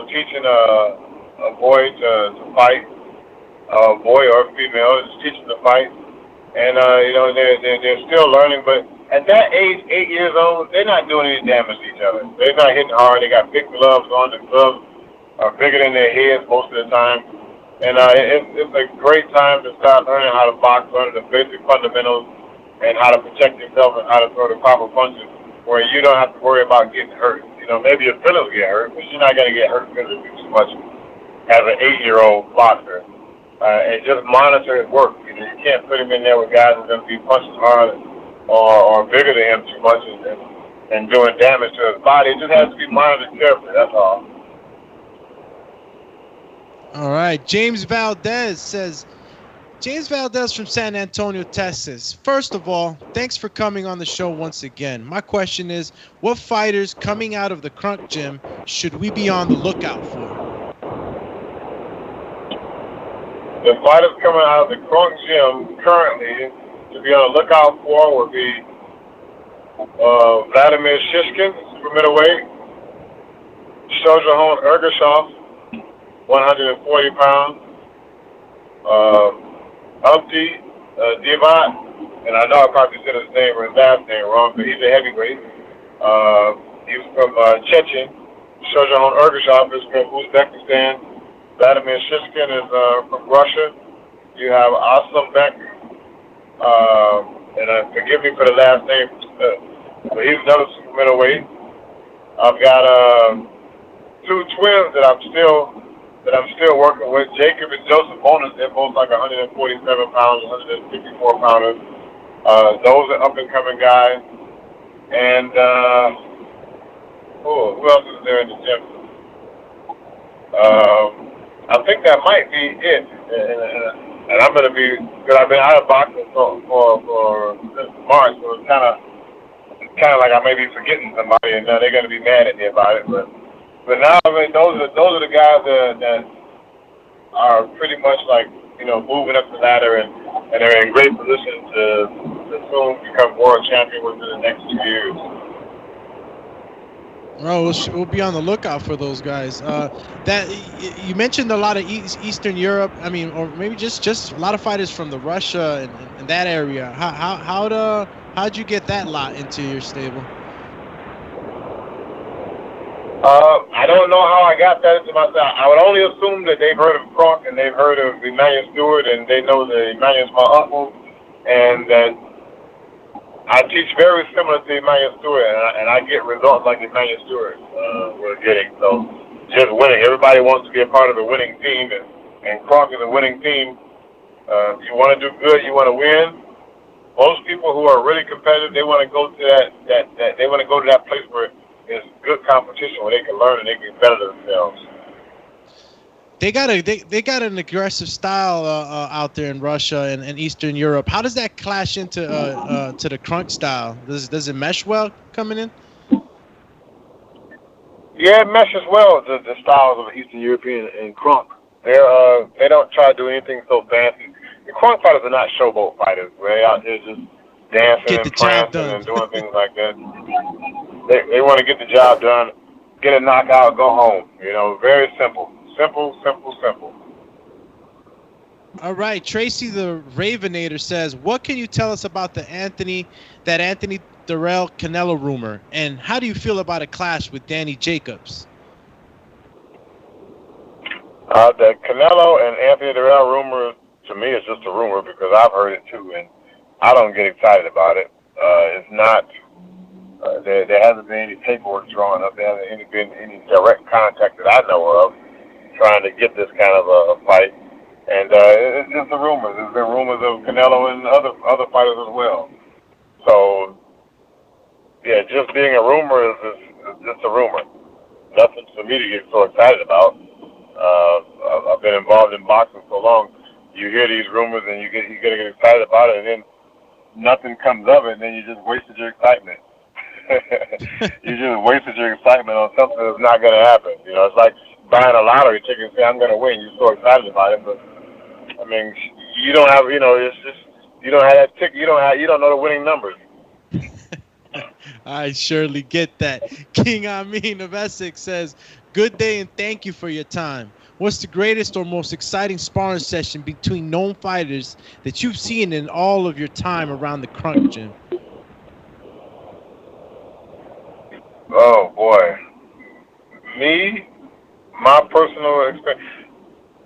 teaching a boy to fight, a boy or a female, just teaching to fight. And, they're still learning, but at that age, 8 years old, they're not doing any damage to each other. They're not hitting hard. They got big gloves on. The gloves are bigger than their heads most of the time. And it's a great time to start learning how to box, learning the basic fundamentals, and how to protect yourself and how to throw the proper punches where you don't have to worry about getting hurt. Maybe your feelings get hurt, but you're not going to get hurt physically too much as an 8-year-old boxer. And just monitor his work. You can't put him in there with guys who are going to be punching hard or bigger than him too much and doing damage to his body. It just has to be monitored carefully, that's all. All right, James Valdez says, James Valdez from San Antonio, Texas. First of all, thanks for coming on the show once again. My question is, what fighters coming out of the Crunk Gym should we be on the lookout for? The fighters coming out of the Crunk Gym currently to be on the lookout for would be Vladimir Shishkin, super middleweight, Shojahan Ergashoff, 140 pounds, Umpty Divat, and I know I probably said his name or his last name wrong, but he's a heavyweight. He's from Chechen. Shojan Ergashov is from Uzbekistan. Vladimir Shishkin is from Russia. You have Aslam and forgive me for the last name, but he's another super middleweight. I've got two twins that I'm still working with. Jacob and Joseph Bonus. They're both like 147 pounds, 154 pounders. Those are up and coming guys. And who else is there in the gym? I think that might be it. And I'm gonna be, because I've been out of boxing for since March, so it's kind of like I may be forgetting somebody, and they're gonna be mad at me about it. But now, I mean, those are the guys that are pretty much like, you know, moving up the ladder, and they're in great position to soon become world champion within the next 2 years. Well, we'll be on the lookout for those guys. That you mentioned a lot of Eastern Europe. I mean, or maybe just a lot of fighters from the Russia and that area. How'd you get that lot into your stable? I don't know how I got that into myself. I would only assume that they've heard of Kronk and they've heard of Emmanuel Steward, and they know that Emmanuel's my uncle, and that I teach very similar to Emmanuel Steward, and I get results like Emmanuel Steward was getting. So just winning. Everybody wants to be a part of a winning team, and Kronk is a winning team. If you want to do good, you want to win. Most people who are really competitive, they want to go to they want to go to that place where it's good competition, where they can learn and they can better themselves. They got an aggressive style out there in Russia and Eastern Europe. How does that clash into to the Kronk style? Does it mesh well coming in? Yeah, it meshes well, the styles of Eastern European and Kronk. They don't try to do anything so fancy. The Kronk fighters are not showboat fighters. They're out there just dancing and prancing and doing things like that. They want to get the job done, get a knockout, go home. You know, very simple. Simple. All right, Tracy the Ravenator says, what can you tell us about that Anthony Dirrell Canelo rumor, and how do you feel about a clash with Danny Jacobs? The Canelo and Anthony Dirrell rumor, to me, is just a rumor because I've heard it too, and I don't get excited about it. It's not. There hasn't been any paperwork drawn up. There hasn't been any direct contact that I know of trying to get this kind of a fight. And it's just a rumor. There's been rumors of Canelo and other fighters as well. So, yeah, just being a rumor is just a rumor. Nothing for me to get so excited about. I've been involved in boxing so long. You hear these rumors and you get excited about it, and then nothing comes of it, and then you just wasted your excitement. You just wasted your excitement on something that's not going to happen. You know, it's like buying a lottery ticket and say, I'm going to win. You're so excited about it, but I mean, you don't have, it's just, you don't have that ticket. You don't know the winning numbers. I surely get that. King Amin of Essex says, good day and thank you for your time. What's the greatest or most exciting sparring session between known fighters that you've seen in all of your time around the Kronk gym? Oh, boy. My personal experience.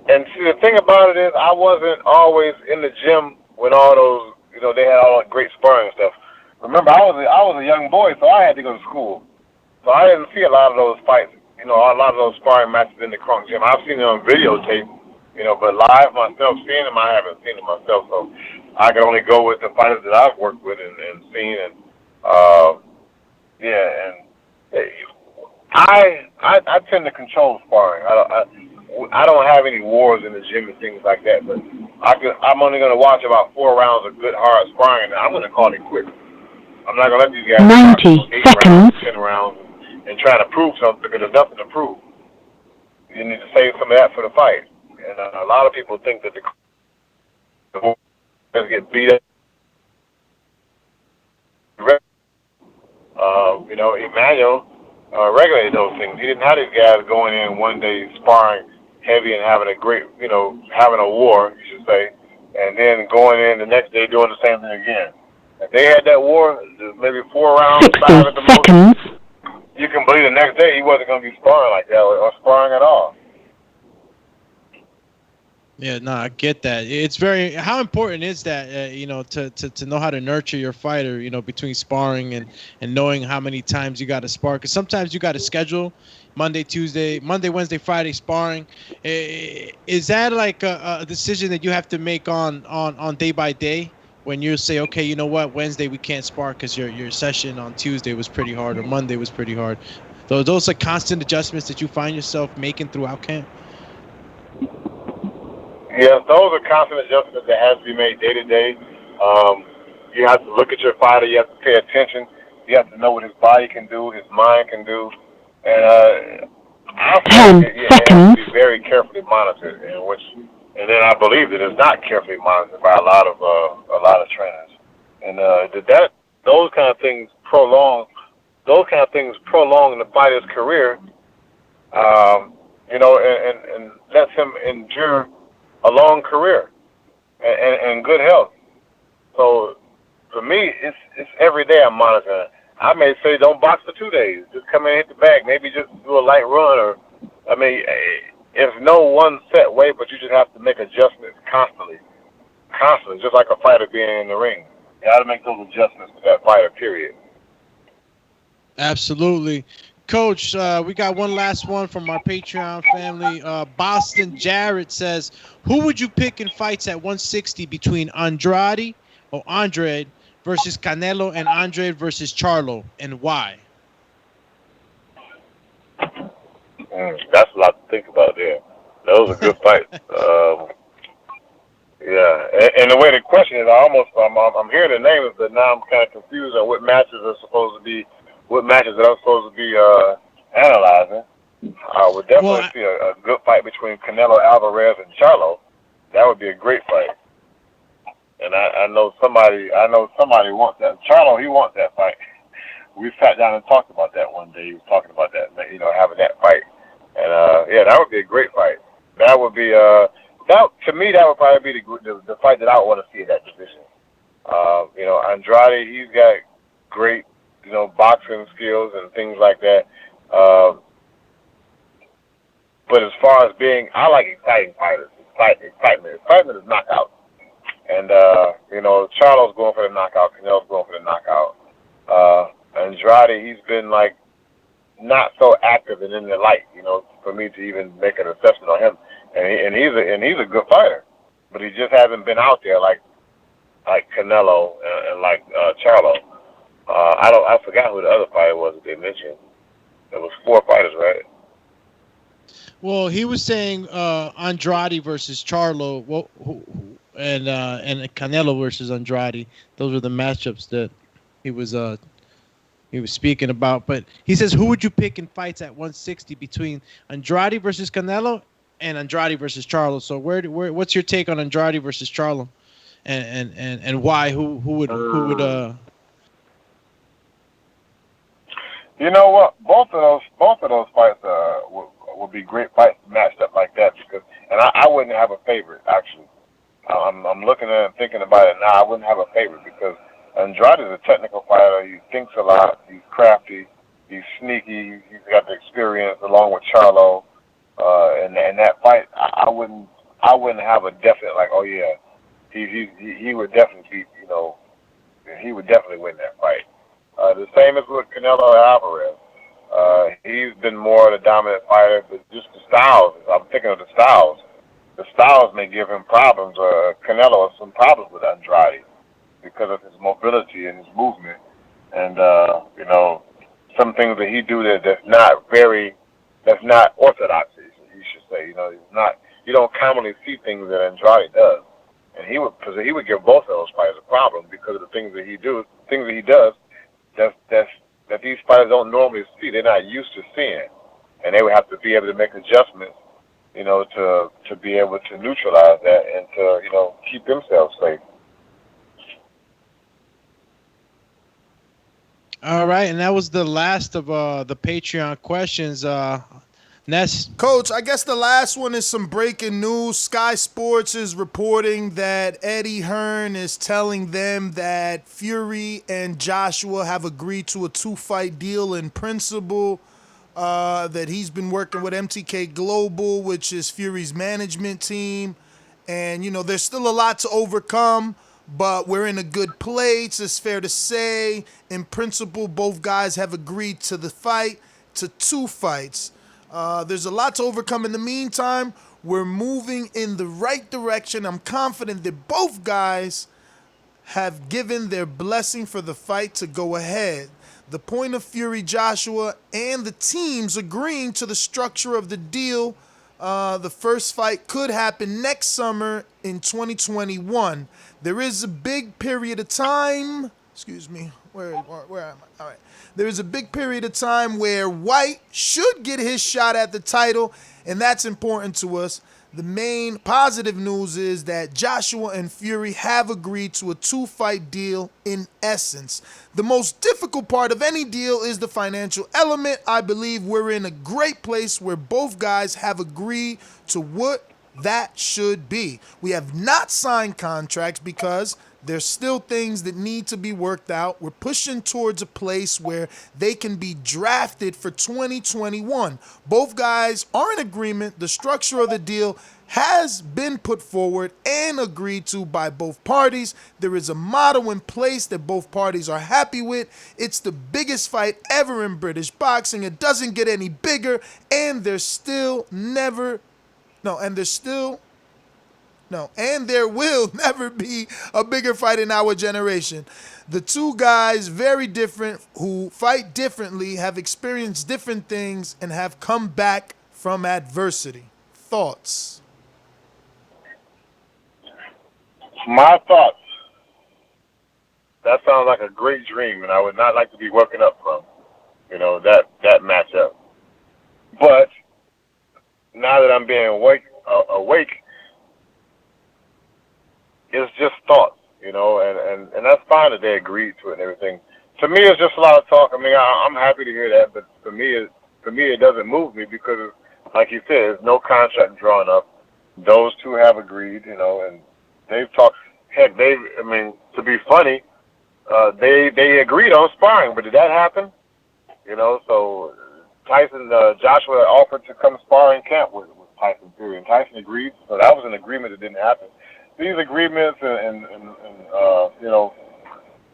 And see, the thing about it is I wasn't always in the gym when all those, they had all that great sparring stuff. Remember, I was a young boy, so I had to go to school. So I didn't see a lot of those fights, a lot of those sparring matches in the Kronk gym. I've seen it on videotape, but live myself, seeing them, I haven't seen them myself. So I can only go with the fighters that I've worked with and seen. And, I tend to control sparring. I don't have any wars in the gym and things like that, but I'm only going to watch about 4 rounds of good, hard sparring, and I'm going to call it quits. I'm not going to let these guys 90 8 seconds. rounds, 10 rounds and try to prove something because there's nothing to prove. You need to save some of that for the fight. And a lot of people think that the guys get beat up. Emmanuel regulated those things. He didn't have these guys going in one day sparring heavy and having a great, having a war, you should say, and then going in the next day doing the same thing again. If they had that war, maybe 4 rounds, 5 at the most, you can believe the next day he wasn't going to be sparring like that or sparring at all. Yeah, no, I get that. It's very. How important is that? To know how to nurture your fighter. Between sparring and knowing how many times you got to spar. Because sometimes you got to schedule Monday, Wednesday, Friday sparring. Is that like a decision that you have to make on day by day? When you say, okay, you know what, Wednesday we can't spar because your session on Tuesday was pretty hard or Monday was pretty hard. So those are constant adjustments that you find yourself making throughout camp. Yes, those are constant adjustments that have to be made day to day. You have to look at your fighter. You have to pay attention. You have to know what his body can do, his mind can do, and I feel like it has to be very carefully monitored. And then I believe that it's not carefully monitored by a lot of trainers. And those kind of things prolong the fighter's career. And lets him endure a long career and good health. So for me, it's every day I'm monitoring. I may say don't box for 2 days. Just come in and hit the bag. Maybe just do a light run it's no one set way, but you just have to make adjustments constantly, just like a fighter being in the ring. You got to make those adjustments to that fighter, period. Absolutely. Coach, we got one last one from our Patreon family. Boston Jarrett says, who would you pick in fights at 160 between Andrade versus Canelo and Andrade versus Charlo, and why? That's a lot to think about there. Those are good fights. Yeah, and the way the question is, I'm hearing the names, but now I'm kind of confused on what matches that I'm supposed to be analyzing. I would definitely see a good fight between Canelo Alvarez and Charlo. That would be a great fight. And I know somebody wants that. Charlo, he wants that fight. We sat down and talked about that one day. He was talking about that, having that fight. And that would be a great fight. That would be to me, that would probably be the fight that I would want to see in that division. Andrade, he's got great, boxing skills and things like that. But as far as I like exciting fighters. Excitement. Excitement is knockout. And Charlo's going for the knockout. Canelo's going for the knockout. Andrade, he's been not so active and in the light, for me to even make an assessment on him. And he's a good fighter, but he just hasn't been out there like Canelo and like Charlo. I forgot who the other fighter was that they mentioned. There was 4 fighters, right? Well, he was saying Andrade versus Charlo, and Canelo versus Andrade. Those were the matchups that he was speaking about. But he says, who would you pick in fights at 160 between Andrade versus Canelo and Andrade versus Charlo? So what's your take on Andrade versus Charlo, and why? Who would You know what? Both of those fights would be great fights matched up like that, and I wouldn't have a favorite actually. I'm looking at it and thinking about it now. I wouldn't have a favorite because Andrade is a technical fighter. He thinks a lot. He's crafty. He's sneaky. He's got the experience along with Charlo. And that fight, I wouldn't have a definite he would definitely beat. He would definitely win that fight. The same as with Canelo Alvarez. He's been more of the dominant fighter, but just the styles. I'm thinking of the styles. The styles may give him problems. Canelo has some problems with Andrade because of his mobility and his movement, and some things that he do that's not orthodox. You should say. You don't commonly see things that Andrade does, and he would give both of those fighters a problem because of the things that he does. That these fighters don't normally see. They're not used to seeing, and they would have to be able to make adjustments, to be able to neutralize that and to keep themselves safe. All right, and that was the last of the Patreon questions. Ness. Coach, I guess the last one is some breaking news. Sky Sports is reporting that Eddie Hearn is telling them that Fury and Joshua have agreed to a 2-fight deal in principle, that he's been working with MTK Global, which is Fury's management team. And, there's still a lot to overcome, but we're in a good place. It's fair to say, in principle, both guys have agreed to the fight, to 2 fights. There's a lot to overcome. In the meantime, we're moving in the right direction. I'm confident that both guys have given their blessing for the fight to go ahead. The point of Fury Joshua and the teams agreeing to the structure of the deal, the first fight could happen next summer in 2021. There is a big period of time. Excuse me. Where am I? All right. There is a big period of time where White should get his shot at the title, and that's important to us. The main positive news is that Joshua and Fury have agreed to a 2-fight deal in essence. The most difficult part of any deal is the financial element. I believe we're in a great place where both guys have agreed to what that should be. We have not signed contracts because there's still things that need to be worked out. We're pushing towards a place where they can be drafted for 2021. Both guys are in agreement. The structure of the deal has been put forward and agreed to by both parties. There is a model in place that both parties are happy with. It's the biggest fight ever in British boxing. It doesn't get any bigger, and there will never be a bigger fight in our generation. The two guys, very different, who fight differently, have experienced different things, and have come back from adversity. Thoughts? My thoughts. That sounds like a great dream, and I would not like to be woken up from, that matchup. But now that I'm being awake, it's just thoughts, and that's fine that they agreed to it and everything. To me, it's just a lot of talk. I mean, I'm happy to hear that, but for me, it doesn't move me because, like you said, there's no contract drawn up. Those two have agreed, and they've talked. Heck, to be funny, they agreed on sparring, but did that happen? So Tyson, Joshua offered to come spar in camp with Tyson Fury, and Tyson agreed. So that was an agreement that didn't happen. These agreements and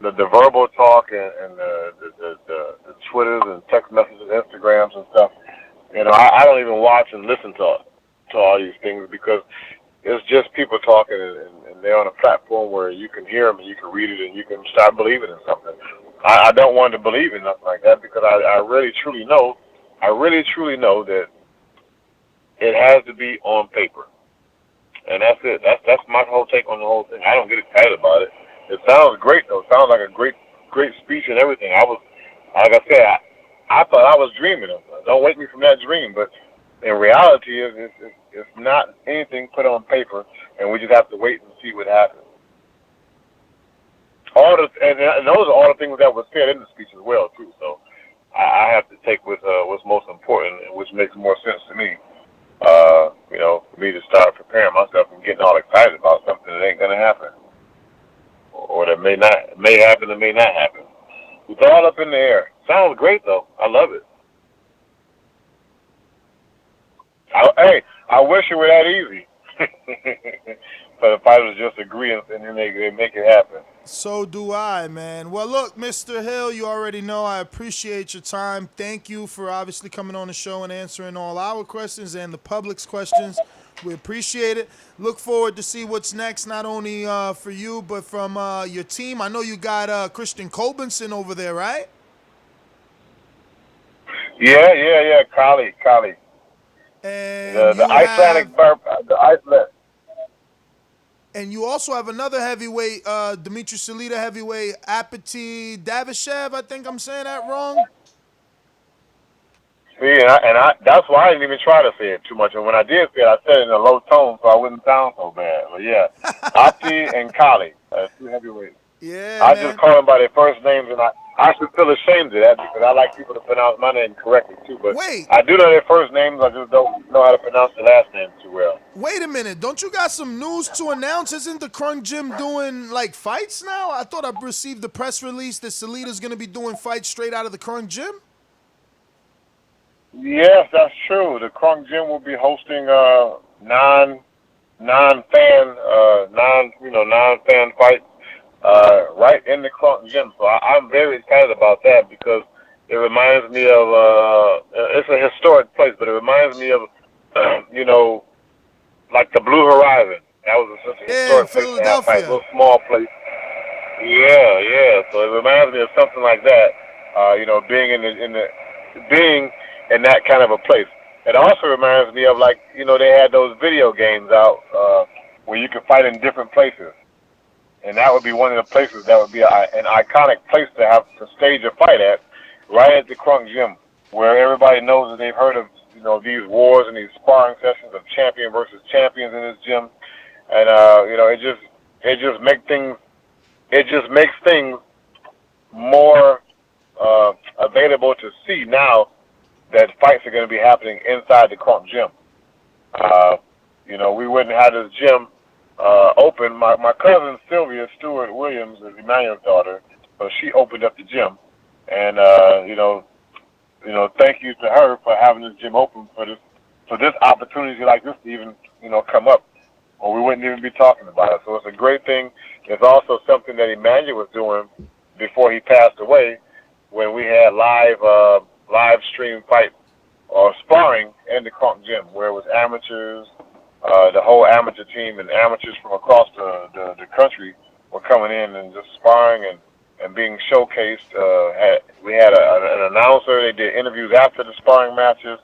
the verbal talk and the Twitters and text messages, Instagrams and stuff, I don't even watch and listen to all these things because it's just people talking and they're on a platform where you can hear them and you can read it and you can start believing in something. I don't want to believe in nothing like that because I really truly know that it has to be on paper. And that's it. That's my whole take on the whole thing. I don't get excited about it. It sounds great though. It sounds like a great speech and everything. I was, like I said, I thought I was dreaming. Don't wake me from that dream. But in reality, it's not anything put on paper, and we just have to wait and see what happens. And those are all the things that were said in the speech as well too. So I have to take what's most important, and which makes more sense to me. For me to start preparing myself and getting all excited about something that ain't gonna happen, or that may happen and may not happen. It's all up in the air. Sounds great though. I love it. I wish it were that easy. For the fighters just agree and then they make it happen. So do I, man. Well, look, Mr. Hill, you already know I appreciate your time. Thank you for obviously coming on the show and answering all our questions and the public's questions. We appreciate it. Look forward to see what's next, not only for you, but from your team. I know you got Christian Colbinson over there, right? Yeah. Kali. And the Icelandic the Iceland. And you also have another heavyweight, Dimitri Salita heavyweight, Apeti Davashev. I think I'm saying that wrong. See, and I that's why I didn't even try to say it too much. And when I did say it, I said it in a low tone so I wouldn't sound so bad. But yeah, Apeti and Kali, two heavyweights. Yeah, I just call them by their first names, and I should feel ashamed of that because I like people to pronounce my name correctly too. But Wait. I do know their first names. I just don't know how to pronounce the last name too well. Wait a minute. Don't you got some news to announce? Isn't the Crunk Gym doing, like, fights now? I thought I received the press release that Salita's going to be doing fights straight out of the Crunk Gym. Yes, that's true. The Crunk Gym will be hosting non-fan fights right in the Crunk Gym. So I'm very excited about that because it reminds me of it's a historic place, but it reminds me of like the Blue Horizon. That was such a historic place to have fights, a little small place. Yeah. So it reminds me of something like that. Being in that kind of a place. It also reminds me of they had those video games out where you could fight in different places, and that would be one of the places that would be an iconic place to have to stage a fight at, right at the Crunk Gym, where everybody knows that they've heard of these wars and these sparring sessions of champion versus champions in this gym, and it just makes things more available to see now that fights are going to be happening inside the Crunk Gym. We wouldn't have this gym open. My cousin Sylvia Steward Williams is Emmanuel's daughter, so she opened up the gym, and thank you to her for having this gym open for this opportunity like this to even come up, or we wouldn't even be talking about it. So it's a great thing. It's also something that Emmanuel was doing before he passed away, when we had live stream fight or sparring in the Crunk Gym, where it was amateurs, the whole amateur team and amateurs from across the country were coming in and just sparring and being showcased. We had an announcer. They did interviews after the sparring matches.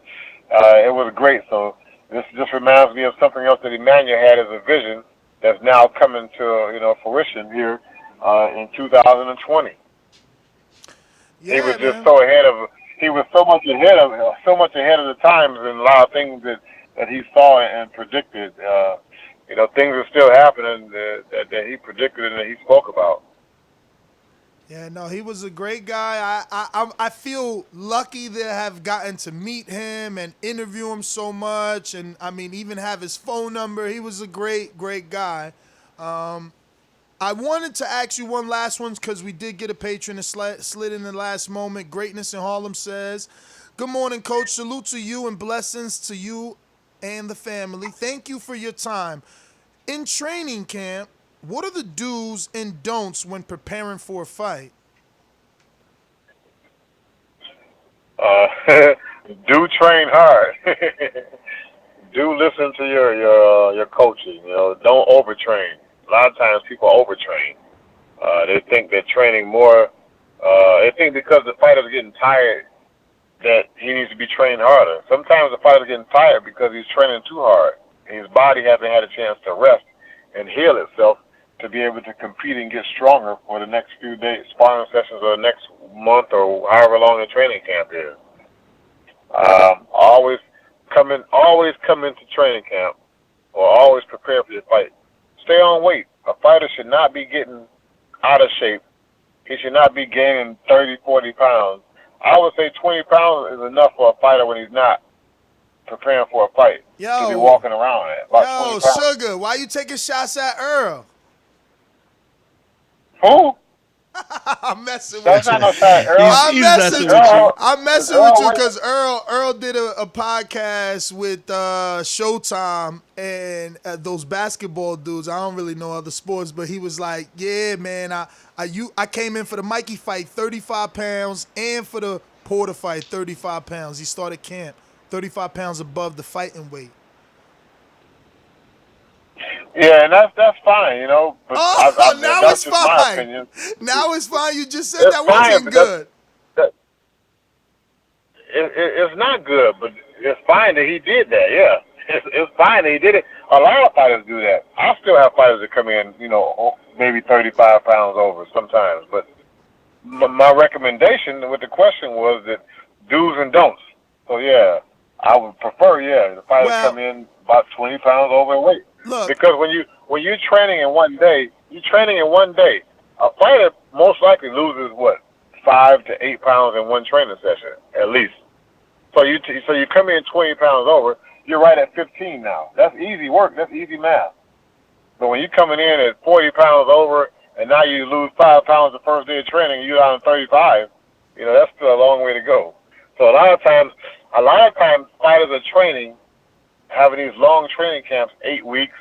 It was great. So this just reminds me of something else that Emmanuel had as a vision that's now coming to fruition here in 2020. Yeah, he was just so ahead of. He was so much ahead of the times in a lot of things that he saw and predicted. Things are still happening that he predicted and that he spoke about. Yeah, no, he was a great guy. I feel lucky to have gotten to meet him and interview him so much, and I mean even have his phone number. He was a great guy. I wanted to ask you one last one because we did get a patron that slid in the last moment. Greatness in Harlem says, "Good morning, Coach. Salute to you and blessings to you and the family. Thank you for your time. In training camp, what are the do's and don'ts when preparing for a fight?" Do train hard. Do listen to your coaching. Don't overtrain. A lot of times people overtrain. They think they're training more. They think because the fighter's getting tired that he needs to be trained harder. Sometimes the fighter's getting tired because he's training too hard. His body hasn't had a chance to rest and heal itself to be able to compete and get stronger for the next few days, sparring sessions, or the next month, or however long the training camp is. Always come into training camp, or always prepare for your fight. Stay on weight. A fighter should not be getting out of shape. He should not be gaining 30, 40 pounds. I would say 20 pounds is enough for a fighter when he's not preparing for a fight to be walking around at. Yo, Sugar, why you taking shots at Earl? Who? I'm messing with That's you. not no shot, Earl. I'm messing with you because Earl did a podcast with Showtime and those basketball dudes. I don't really know other sports, but he was like, "Yeah, man, I came in for the Mikey fight 35 pounds and for the Porter fight 35 pounds. He started camp 35 pounds above the fighting weight." Yeah, and that's fine, But now that's it's just my fine. opinion. Now it's fine. You just said It's that fine, wasn't but good. It's not good, but it's fine that he did that. Yeah, it's fine that he did it. A lot of fighters do that. I still have fighters that come in, maybe 35 pounds over sometimes. But my recommendation with the question was that do's and don'ts. So yeah, I would prefer the fighters come in about 20 pounds overweight. Look, because when you're training in one day, a fighter most likely loses 5 to 8 pounds in one training session at least. So you come in 20 pounds over, you're right at 15 now. That's easy work. That's easy math. But when you're coming in at 40 pounds over and now you lose 5 pounds the first day of training and you're down 35, that's still a long way to go. So a lot of times fighters are training, having these long training camps, 8 weeks.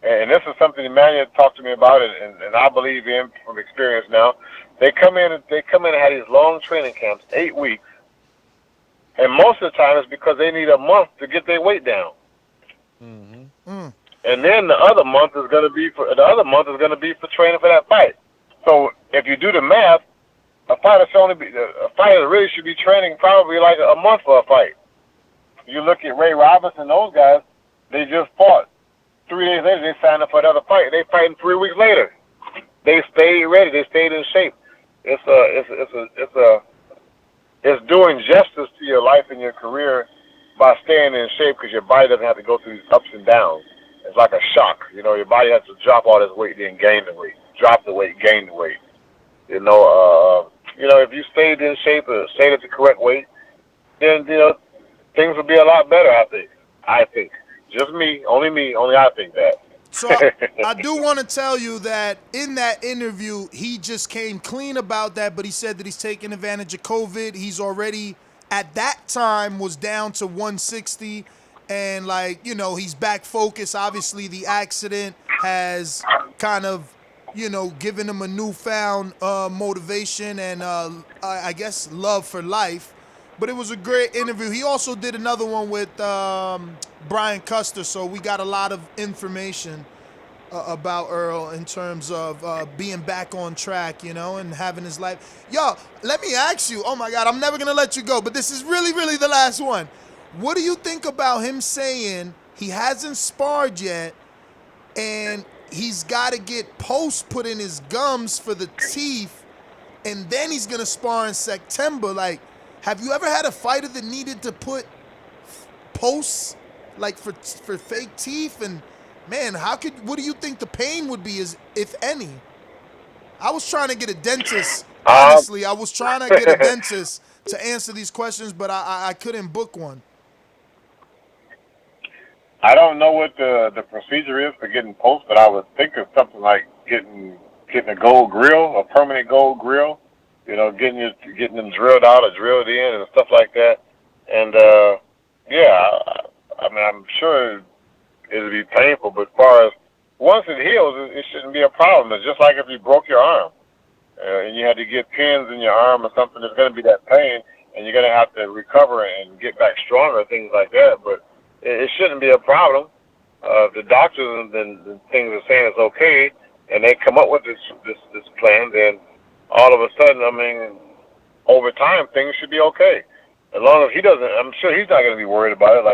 And this is something Emmanuel talked to me about, and I believe in from experience now. They come in and have these long training camps, 8 weeks. And most of the time it's because they need a month to get their weight down. Mm-hmm. And then the other month is going to be for training for that fight. So if you do the math, a fighter really should be training probably like a month for a fight. You look at Ray Robinson, those guys, they just fought. 3 days later, they signed up for another fight. They fighting 3 weeks later. They stayed ready. They stayed in shape. It's doing justice to your life and your career by staying in shape because your body doesn't have to go through these ups and downs. It's like a shock. Your body has to drop all this weight, then gain the weight. Drop the weight, gain the weight. If you stayed in shape or stayed at the correct weight, then things would be a lot better. I think. Just me, only I think that. So I do want to tell you that in that interview, he just came clean about that, but he said that he's taking advantage of COVID. He's already, at that time, was down to 160, and he's back focused. Obviously, the accident has kind of, given him a newfound motivation and I guess love for life. But it was a great interview. He also did another one with Brian Custer, so we got a lot of information about Earl in terms of being back on track, and having his life. Yo, let me ask you, oh my God, I'm never going to let you go, but this is really, really the last one. What do you think about him saying he hasn't sparred yet and he's got to get posts put in his gums for the teeth and then he's going to spar in September? Have you ever had a fighter that needed to put posts for fake teeth? And man, what do you think the pain would be, if any? I was trying to get a dentist. Honestly, I was trying to get a dentist to answer these questions, but I couldn't book one. I don't know what the procedure is for getting posts, but I would think of something like getting a gold grill, a permanent gold grill. Getting them drilled out or drilled in and stuff like that. And, I'm sure it'll be painful, but as far as once it heals, it shouldn't be a problem. It's just like if you broke your arm and you had to get pins in your arm or something, there's going to be that pain, and you're going to have to recover and get back stronger, things like that. But it shouldn't be a problem. The doctors and things are saying it's okay, and they come up with this plan, then all of a sudden, over time, things should be okay. As long as he doesn't, I'm sure he's not going to be worried about it,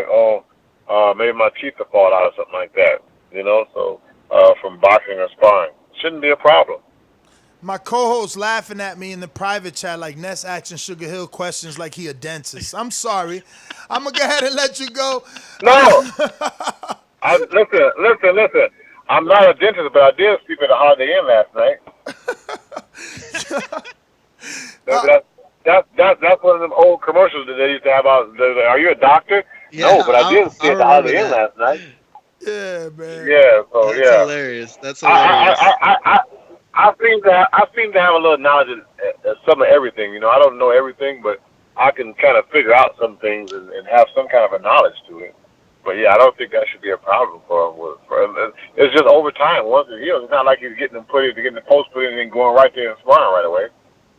maybe my teeth will fall out or something like that, from boxing or sparring. Shouldn't be a problem. My co-host laughing at me in the private chat like Ness asking SugarHill questions like he a dentist. I'm sorry. I'm going to go ahead and let you go. No. Listen. I'm not a dentist, but I did sleep at a Holiday Inn last night. That's one of them old commercials that they used to have out. Are you a doctor? Yeah, no, but I did stay at the Holiday Inn last night. Yeah, man. Yeah, so That's hilarious. That's hilarious. I seem to have a little knowledge of some of everything. I don't know everything, but I can kind of figure out some things and have some kind of a knowledge to it. But yeah, I don't think that should be a problem for him. It's just over time. Once it heals, it's not like he's getting the post put in and then going right there and sparring right away.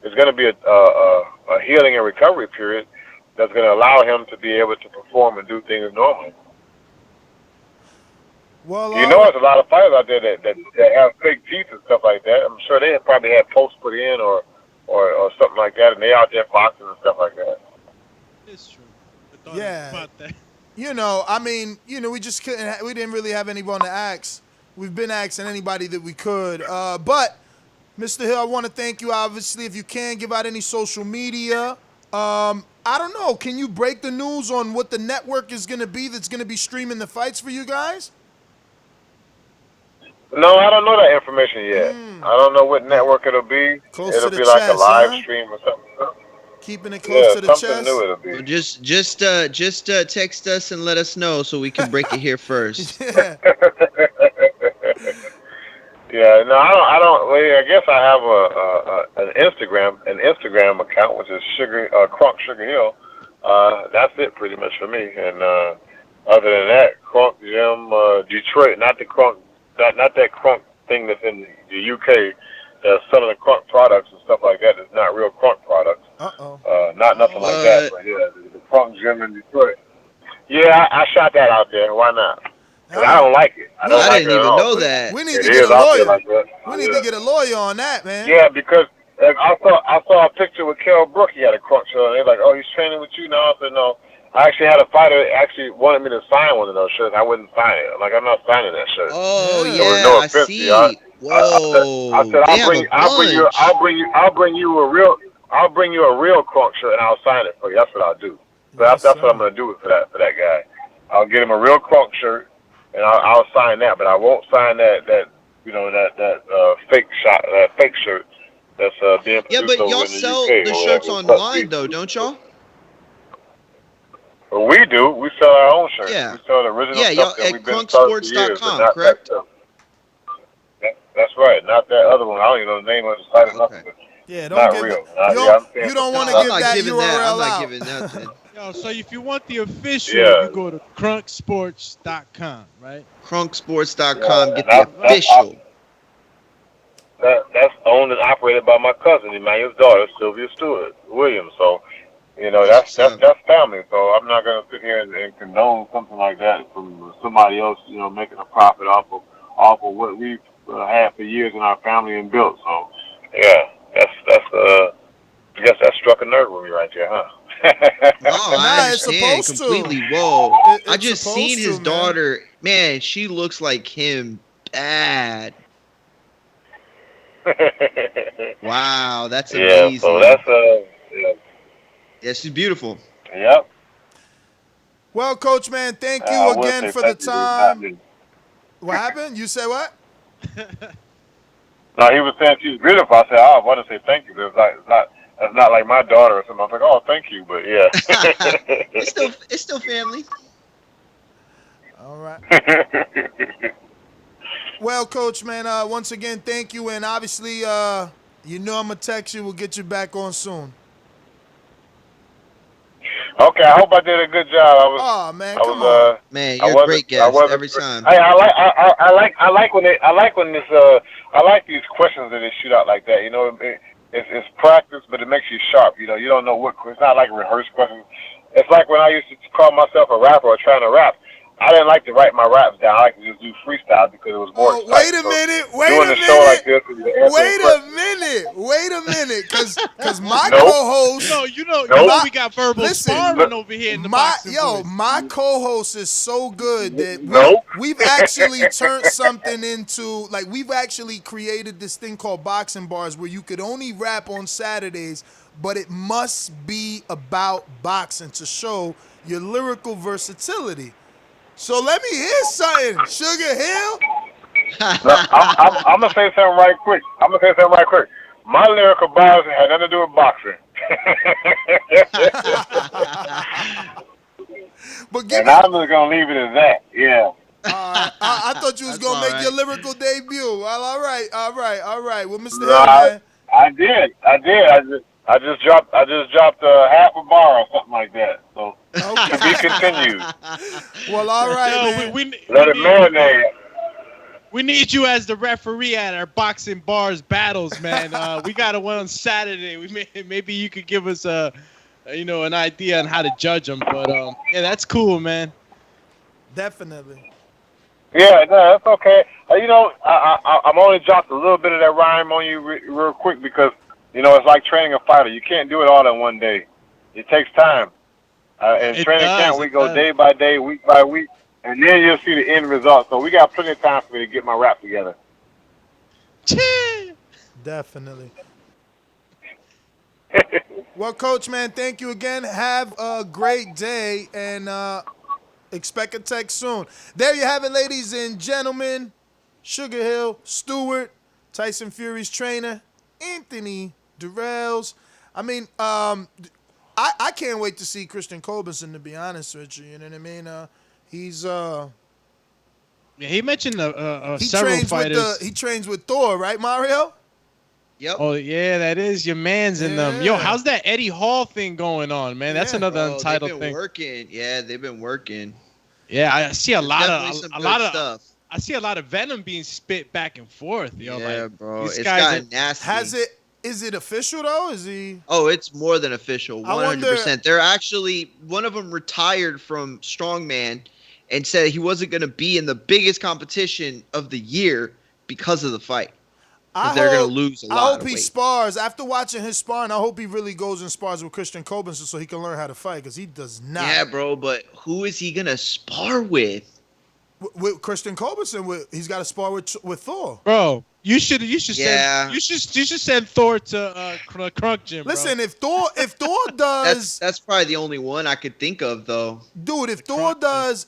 It's going to be a healing and recovery period that's going to allow him to be able to perform and do things normally. Well, there's a lot of fighters out there that have fake teeth and stuff like that. I'm sure they probably had posts put in or something like that, and they out there boxing and stuff like that. It's true. Yeah. About that. We just couldn't. We didn't really have anyone to ask. We've been asking anybody that we could. But, Mr. Hill, I want to thank you. Obviously, if you can, give out any social media. I don't know. Can you break the news on what the network is going to be that's going to be streaming the fights for you guys? No, I don't know that information yet. I don't know what network it'll be. Close It'll to the be like a chest, live huh? stream or something. Keeping it close to the something chest. new it'll be. Well, just text us and let us know so we can break it here first. Yeah. Yeah, no, I don't. Well, I guess I have an Instagram account, which is Crunk SugarHill. That's it pretty much for me. And other than that, Crunk Gym Detroit, not that Crunk thing that's in the UK. That's selling the Crunk products and stuff like that. It's not real Crunk products. Not nothing like that. But yeah, the Crunk Gym in Detroit. Yeah, I shot that out there. Why not? 'Cause I don't like it. I didn't even know that. We need to get a lawyer. We need to get a lawyer on that, man. Yeah, because I saw a picture with Kell Brook. He had a Crunk shirt. And they're like, "Oh, he's training with you now." I said, "No." I actually had a fighter that actually wanted me to sign one of those shirts. I wouldn't sign it. I'm like, I'm not signing that shirt. Oh There was yeah, no I offense, see. Whoa. I said, I'll bring you a real Crunk shirt and I'll sign it for you. That's what I'll do. So that's what I'm gonna do for that guy. I'll get him a real Crunk shirt and I'll sign that, but I won't sign that fake shirt that's being produced Yeah, but over y'all in the sell UK the or shirts whatever. online though, don't y'all? Well, we do. We sell our own shirts. Yeah. We sell the original Yeah, stuff y'all that at we've been selling for years. crunksports.com, but not correct? that stuff. That's right. Not that other one. I don't even know the name of the site or nothing. But Yeah, not give real. You don't want to I'm give not that giving URL that. I'm not out. giving nothing. Yo, so if you want the official, Yeah. you go to crunksports.com, right? Crunksports.com, get Yeah, the official. That's owned and operated by my cousin, Emmanuel's daughter, Sylvia Steward Williams. So, that's family. So I'm not gonna sit here and condone something like that from somebody else, making a profit off of what we've had for years in our family and built. So, yeah, I guess that struck a nerve with me right there, huh? No, I it's understand supposed to. completely. Whoa. It's I just supposed seen his to, man. daughter. Man, she looks like him bad. Wow, that's amazing. Yeah, so that's Yeah, she's beautiful. Yep. Well, Coach, man, thank I you would again say for the thank you, not time. me. What happened? You said what? No, he was saying she's beautiful. I said, I want to say thank you. That's not like my daughter or something. I was like, oh, thank you, but yeah. It's still family. All right. Well, Coach, man, once again, thank you. And obviously, I'm going to text you. We'll get you back on soon. Okay, I hope I did a good job. Come on. Man, you're a great guest every time. Hey, I like these questions that they shoot out like that. It's practice, but it makes you sharp. You don't know what. It's not like rehearsed questions. It's like when I used to call myself a rapper or trying to rap. I didn't like to write my raps down. I like to just do freestyle because it was more exciting. Wait a minute, because my Nope. co-host. You know we got verbal sparring over here in the boxing voice. My co-host is so good that Nope. we've actually turned something into, like, we've actually created this thing called boxing bars where you could only rap on Saturdays, but it must be about boxing to show your lyrical versatility. So let me hear something, SugarHill. I'm gonna say something right quick. My lyrical bars had nothing to do with boxing. And I'm just gonna leave it as that. Yeah. I thought you was gonna make your lyrical debut. Well, all right. Well, Mr. No, Hill, man. I did. I just dropped half a bar or something like that. So to be continued. Well, all right, man. Let it marinate. We need you as the referee at our boxing bars battles, man. We got one on Saturday. Maybe you could give us an idea on how to judge them. But yeah, that's cool, man. Definitely. Yeah, no, that's okay. I'm only dropped a little bit of that rhyme on you real quick because it's like training a fighter. You can't do it all in one day. It takes time. And training camp, we go day by day, week by week. And then you'll see the end result. So we got plenty of time for me to get my rap together. Definitely. Well, Coach, man, thank you again. Have a great day, and expect a text soon. There you have it, ladies and gentlemen. SugarHill, Steward, Tyson Fury's trainer, Anthony Durrell's. I mean, I can't wait to see Christian Colbinson, to be honest with you. You know what I mean? He's Yeah, he mentioned he several trains fighters. he trains with Thor, right, Mario? Yep. Oh yeah, that is your man's in them. Yo, how's that Eddie Hall thing going on, man? That's another Untitled they've been thing. Working. Yeah, they've been working. Yeah, I see a lot Definitely some of good stuff. I see a lot of venom being spit back and forth. Yo, Yeah, like, bro. these It's guys gotten nasty. Is it official though? Is he? Oh, it's more than official. I wonder- 100%. They're actually, one of them retired from strongman and said he wasn't going to be in the biggest competition of the year because of the fight. They're going to lose a lot. I hope of he weight. spars. After watching his sparring, I hope he really goes and spars with Christian Colbinson so he can learn how to fight, because he does not. Yeah, bro, but who is he going to spar with? With Christian Colbinson, he's got to spar with Thor. Bro, you should Yeah. send Thor to Crunk Gym. Bro. Listen, if Thor does That's probably the only one I could think of, though. dude, if Thor does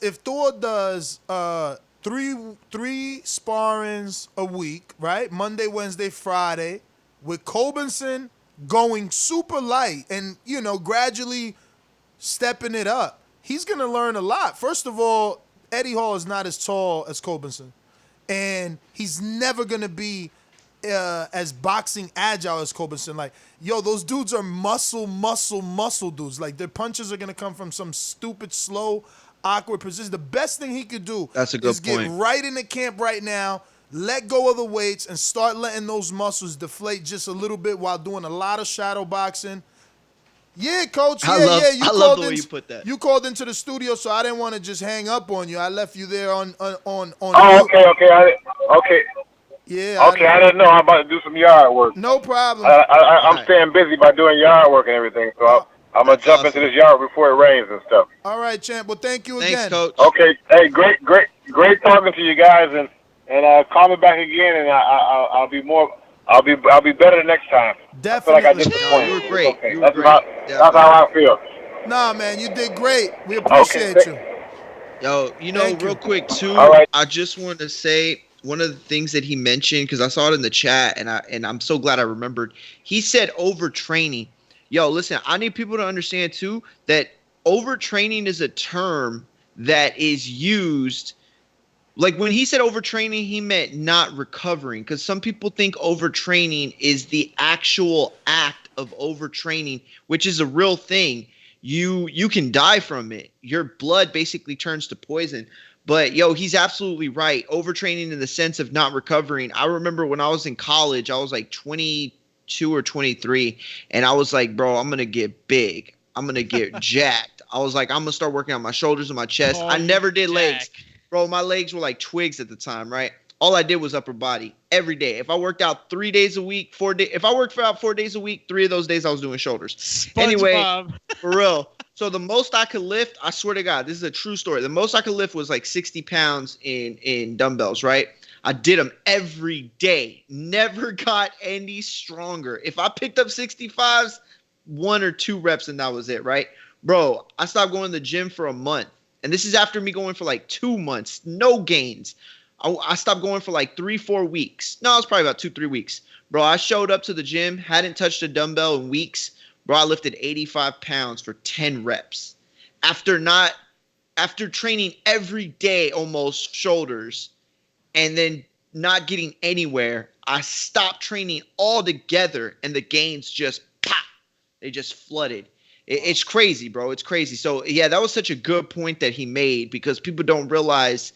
three sparrings a week, right? Monday, Wednesday, Friday, with Colbinson going super light and, you know, gradually stepping it up, he's gonna learn a lot. First of all, Eddie Hall is not as tall as Colbinson, and he's never gonna be as boxing agile as Colbinson. Like, yo, those dudes are muscle dudes. Like, their punches are gonna come from some stupid, slow, awkward position. The best thing he could do That's a good is get point. right in the camp right now, let go of the weights, and start letting those muscles deflate just a little bit while doing a lot of shadow boxing. Yeah, coach. I love the way you put that. You called into the studio, so I didn't want to just hang up on you. I left you there on. Oh, okay. Yeah. Okay, I didn't know. I'm about to do some yard work. No problem. I'm staying busy by doing yard work and everything, so I'm gonna jump into this yard before it rains and stuff. All right, champ. Well, thank you Thanks, again. coach. Okay. Hey, great talking to you guys, and call me back again, and I'll be better next time. Definitely. I feel like I disappointed. You were great. Okay. You were great. That's how I feel. Nah, man, you did great. We appreciate you. Yo, real quick too. All right. I just want to say one of the things that he mentioned, because I saw it in the chat, and I'm so glad I remembered. He said overtraining. Yo, listen, I need people to understand too that overtraining is a term that is used. Like, when he said overtraining, he meant not recovering, because some people think overtraining is the actual act of overtraining, which is a real thing. You can die from it. Your blood basically turns to poison. But, yo, he's absolutely right. Overtraining in the sense of not recovering. I remember when I was in college, I was like 22 or 23, and I was like, bro, I'm going to get big. I'm going to get jacked. I was like, I'm going to start working on my shoulders and my chest. I never did legs. Bro, my legs were like twigs at the time, right? All I did was upper body every day. If I worked out 3 days a week, 4 days, if I worked out 4 days a week, 3 of those days I was doing shoulders. Anyway, for real. So the most I could lift, I swear to God, this is a true story. The most I could lift was like 60 pounds in dumbbells, right? I did them every day. Never got any stronger. If I picked up 65s, 1 or 2 reps and that was it, right? Bro, I stopped going to the gym for a month. And this is after me going for like 2 months. No gains. I stopped going for like 3-4 weeks. No, it was probably about 2-3 weeks. Bro, I showed up to the gym, hadn't touched a dumbbell in weeks. Bro, I lifted 85 pounds for 10 reps. After training every day almost shoulders and then not getting anywhere, I stopped training altogether and the gains just pop. They just flooded. It's crazy, bro. It's crazy. So, yeah, that was such a good point that he made, because people don't realize,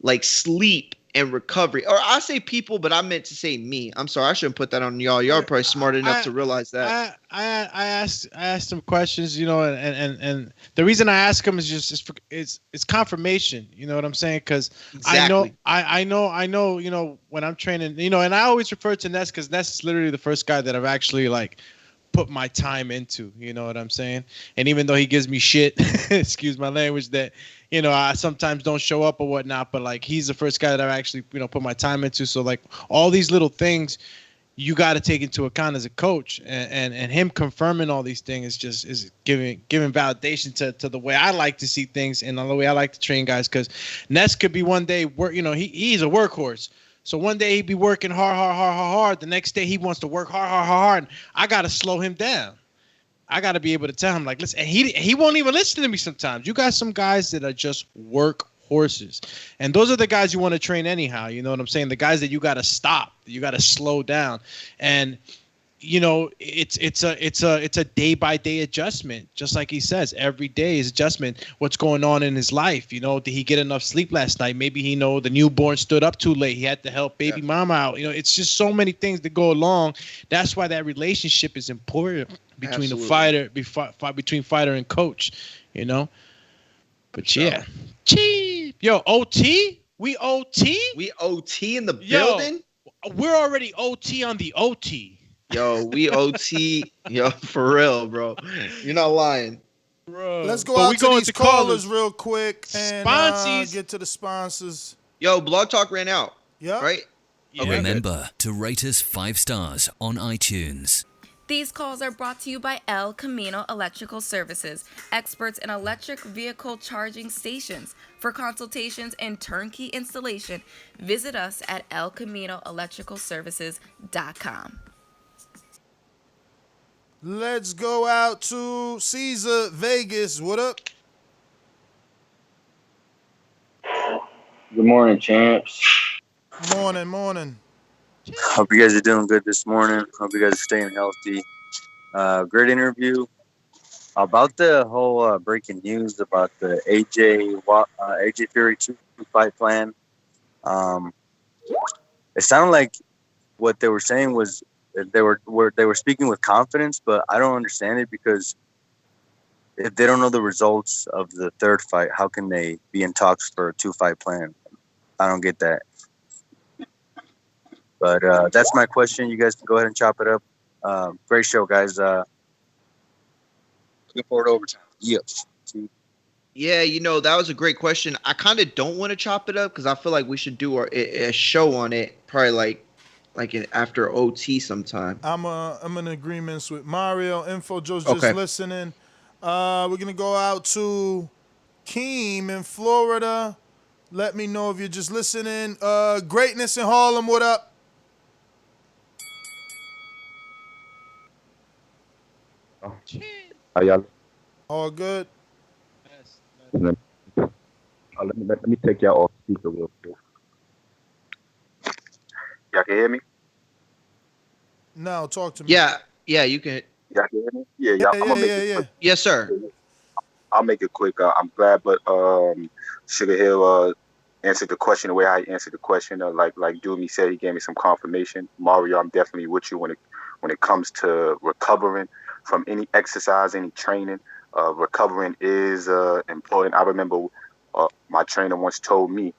like, sleep and recovery. Or I say people, but I meant to say me. I'm sorry. I shouldn't put that on y'all. Y'all are probably smart enough to realize that. I asked him questions, and the reason I ask him is just it's confirmation. You know what I'm saying? Because exactly. I know, when I'm training, and I always refer to Ness, because Ness is literally the first guy that I've actually, like, put my time into, you know what I'm saying? And even though he gives me shit, excuse my language, that, I sometimes don't show up or whatnot, but, like, he's the first guy that I've actually, put my time into. So, like, all these little things you got to take into account as a coach, and him confirming all these things is giving validation to the way I like to see things and the way I like to train guys. Because Ness could be one day he's a workhorse. So one day he'd be working hard. The next day he wants to work hard. I got to slow him down. I got to be able to tell him, like, listen, and he won't even listen to me sometimes. You got some guys that are just work horses. And those are the guys you want to train anyhow. You know what I'm saying? The guys that you got to stop, you got to slow down. And, you know, it's a day by day adjustment. Just like he says, every day is adjustment. What's going on in his life? You know, did he get enough sleep last night? Maybe he know the newborn stood up too late. He had to help baby mama out. You know, it's just so many things that go along. That's why that relationship is important between between fighter and coach, you know. But yeah. Cheap. Yo, OT? We OT? We OT in the building? We're already OT on the OT. Yo, we OT. Yo, for real, bro. You're not lying. Bro. Let's go out to these callers real quick and get to the sponsors. Yo, Blog Talk ran out. Yeah. Right? Yeah. Okay, remember to rate us 5 stars on iTunes. These calls are brought to you by El Camino Electrical Services, experts in electric vehicle charging stations. For consultations and turnkey installation, visit us at elcaminoelectricalservices.com. Let's go out to Caesar Vegas. What up? Good morning, champs. Morning. Hope you guys are doing good this morning. Hope you guys are staying healthy. Great interview. About the whole breaking news about the AJ Fury-2 fight plan. It sounded like what they were saying was they were speaking with confidence, but I don't understand it because if they don't know the results of the third fight, how can they be in talks for a 2-fight plan? I don't get that. But that's my question. You guys can go ahead and chop it up. Great show, guys. Looking forward to overtime. Yep. Yeah, you know, that was a great question. I kind of don't want to chop it up because I feel like we should do a show on it probably after OT sometime. I'm in agreement with Mario. Info Joe's just listening. We're going to go out to Keem in Florida. Let me know if you're just listening. Greatness in Harlem, what up? How y'all? All good. Let me take y'all off speaker real quick. Y'all can hear me? No, talk to me. Yeah, you can. Y'all can hear me? Yeah. I'm gonna make it quick. Yes, sir. I'll make it quick. I'm glad, but SugarHill answered the question the way I answered the question. Like Doomy said, he gave me some confirmation. Mario, I'm definitely with you when it comes to recovering from any exercise, any training. Recovering is important. I remember my trainer once told me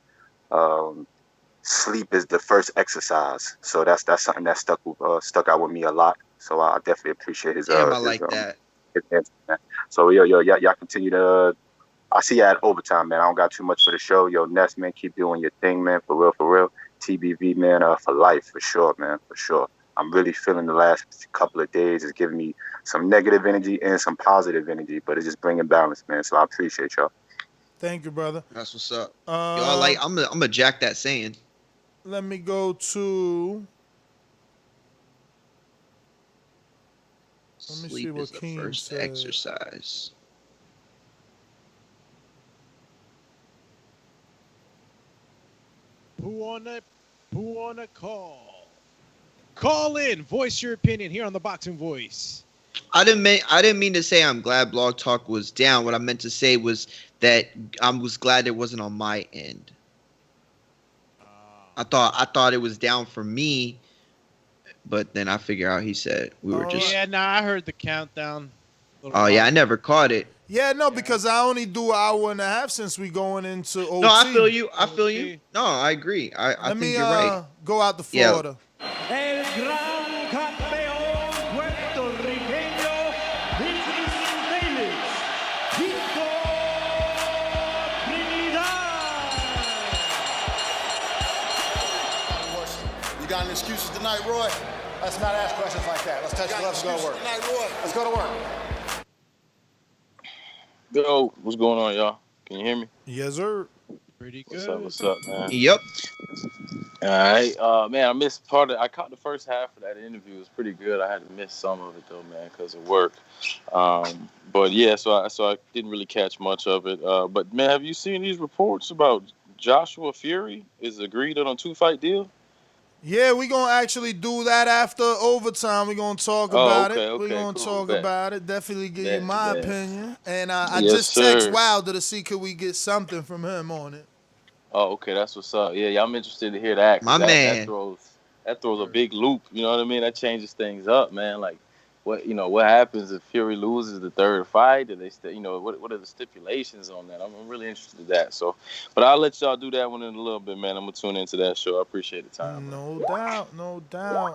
sleep is the first exercise. So that's something that stuck out with me a lot. So I definitely appreciate his. I like that. His answer, man. So y'all continue to. I see you at overtime, man. I don't got too much for the show. Yo, Ness, man, keep doing your thing, man. For real. TBV, man, for life, for sure, man, for sure. I'm really feeling the last couple of days is giving me some negative energy and some positive energy, but it's just bringing balance, man. So I appreciate y'all. Thank you, brother. That's what's up. I'm gonna jack that saying. Let me go to. Let me Sleep see what is the Keem first said. exercise. Who on a call? Call in, voice your opinion here on the Boxing Voice. I didn't mean to say I'm glad Blog Talk was down. What I meant to say was that I was glad it wasn't on my end. I thought it was down for me, but then I figure out he said we were just. Yeah, I heard the countdown. Oh yeah, I never caught it. Yeah, no, because I only do an hour and a half since we going into OT. No, I feel you. No, I agree. I think you're right. Go out to Florida. El gran campeón puertorriqueño, this is Phoenix, Victor Trinidad. You got any excuses tonight, Roy? Let's not ask questions like that. Let's touch gloves and go to work. Tonight, Roy. Let's go to work. Yo, what's going on, y'all? Can you hear me? Yes, sir. Pretty good. What's up, man? Yep. All right, man. I missed I caught the first half of that interview. It was pretty good. I had to miss some of it though, man, because of work. But yeah, so I didn't really catch much of it. But man, have you seen these reports about Joshua Fury is agreed on a 2-fight deal? Yeah, we're going to actually do that after overtime. We're going to talk about it. We're going to talk about it. Definitely give you my opinion. And I just text Wilder to see could we get something from him on it. Oh, okay, that's what's up. Yeah, I'm interested to hear that. My man. That throws a big loop. You know what I mean? That changes things up, man. Like, what happens if Fury loses the third fight? Do they what are the stipulations on that? I'm really interested in that. So, but I'll let y'all do that one in a little bit, man. I'm gonna tune into that show. I appreciate the time. No doubt.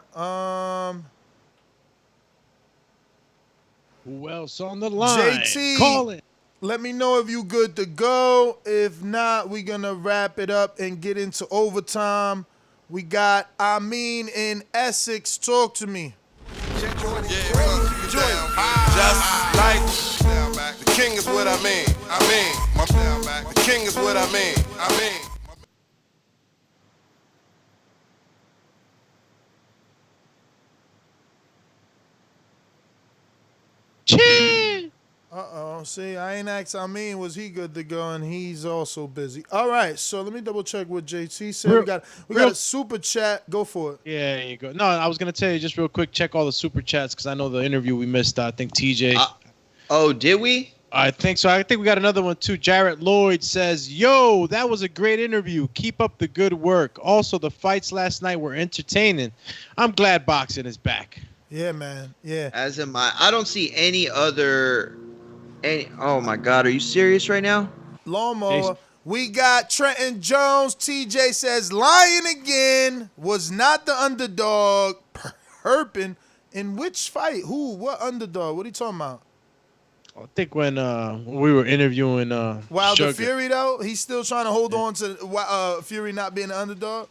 Who else on the line? JT, call it. Let me know if you good to go. If not, we're going to wrap it up and get into overtime. We got Amin in Essex. Talk to me. Just like the king is what I mean. The king is what I mean. Uh-oh. See, I ain't asked Amin, was he good to go? And he's also busy. All right, so let me double check what JT said. We got a super chat. Go for it. Yeah, there you go. No, I was going to tell you just real quick, check all the super chats because I know the interview we missed. I think TJ. Oh, did we? I think so. I think we got another one too. Jarrett Lloyd says, "Yo, that was a great interview. Keep up the good work. Also, the fights last night were entertaining. I'm glad boxing is back." Yeah, man. Yeah. As am I. I don't see any other. Oh my God, are you serious right now? Lawnmower. We got Trenton Jones. TJ says, lying again. Was not the underdog. Herping. In which fight? Who? What underdog? What are you talking about? I think when we were interviewing Wilder Fury, though, he's still trying to hold on to Fury not being an underdog?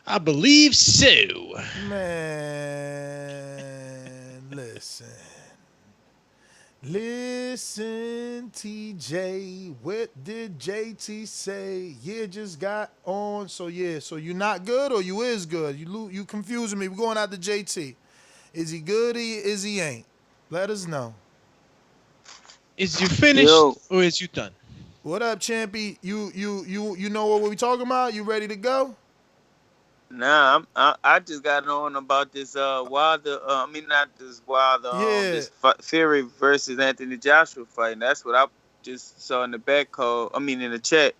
I believe so. Man, listen. Listen, TJ, what did JT say? Yeah, just got on. So you not good or you is good? You confusing me. We're going out to JT. Is he good or is he ain't? Let us know. Is you finished or is you done? What up, Champy? You know what we talking about? You ready to go? Nah, I just got on about this Wilder. Not this Wilder. This Fury versus Anthony Joshua fight. And that's what I just saw in the back call. In the chat,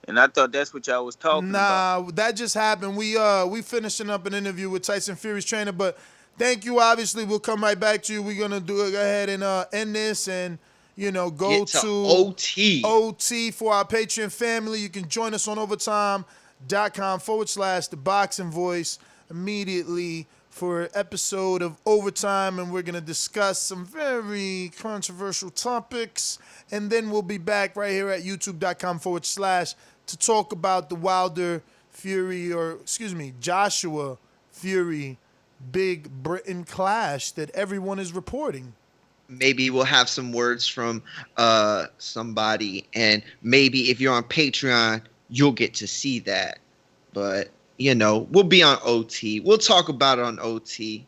and I thought that's what y'all was talking about. Nah, that just happened. We finishing up an interview with Tyson Fury's trainer, but thank you. Obviously, we'll come right back to you. We're gonna go ahead and end this and go to OT for our Patreon family. You can join us on overtime.com/the boxing voice immediately for an episode of Overtime, and we're going to discuss some very controversial topics, and then we'll be back right here at youtube.com/ to talk about the Joshua Fury Big Britain clash that everyone is reporting. Maybe we'll have some words from somebody, and maybe if you're on Patreon, you'll get to see that. But, we'll be on OT. We'll talk about it on OT.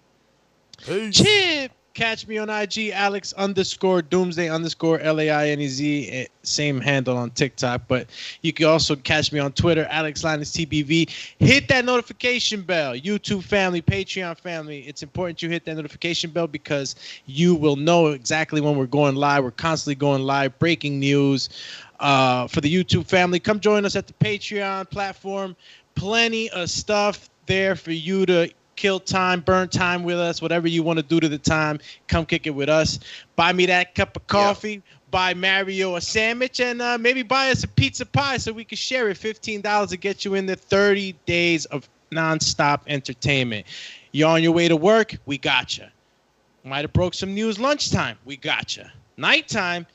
Chip! Catch me on IG, Alex_Doomsday_LAINEZ. Same handle on TikTok. But you can also catch me on Twitter, AlexLinusTBV. Hit that notification bell. YouTube family, Patreon family. It's important you hit that notification bell because you will know exactly when we're going live. We're constantly going live, breaking news. For the YouTube family, come join us at the Patreon platform. Plenty of stuff there for you to kill time, burn time with us, whatever you want to do to the time. Come kick it with us. Buy me that cup of coffee. Buy Mario a sandwich, and maybe buy us a pizza pie so we can share it. $15 to get you in the 30 days of nonstop entertainment. You're on your way to work? We got you. Might have broke some news lunchtime? We got you. Nighttime?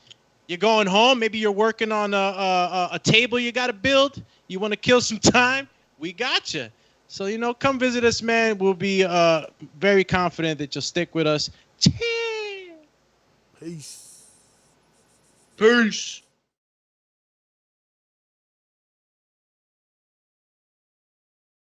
You're going home. Maybe you're working on a table you got to build. You want to kill some time? We got you. So, come visit us, man. We'll be very confident that you'll stick with us. Peace. Peace.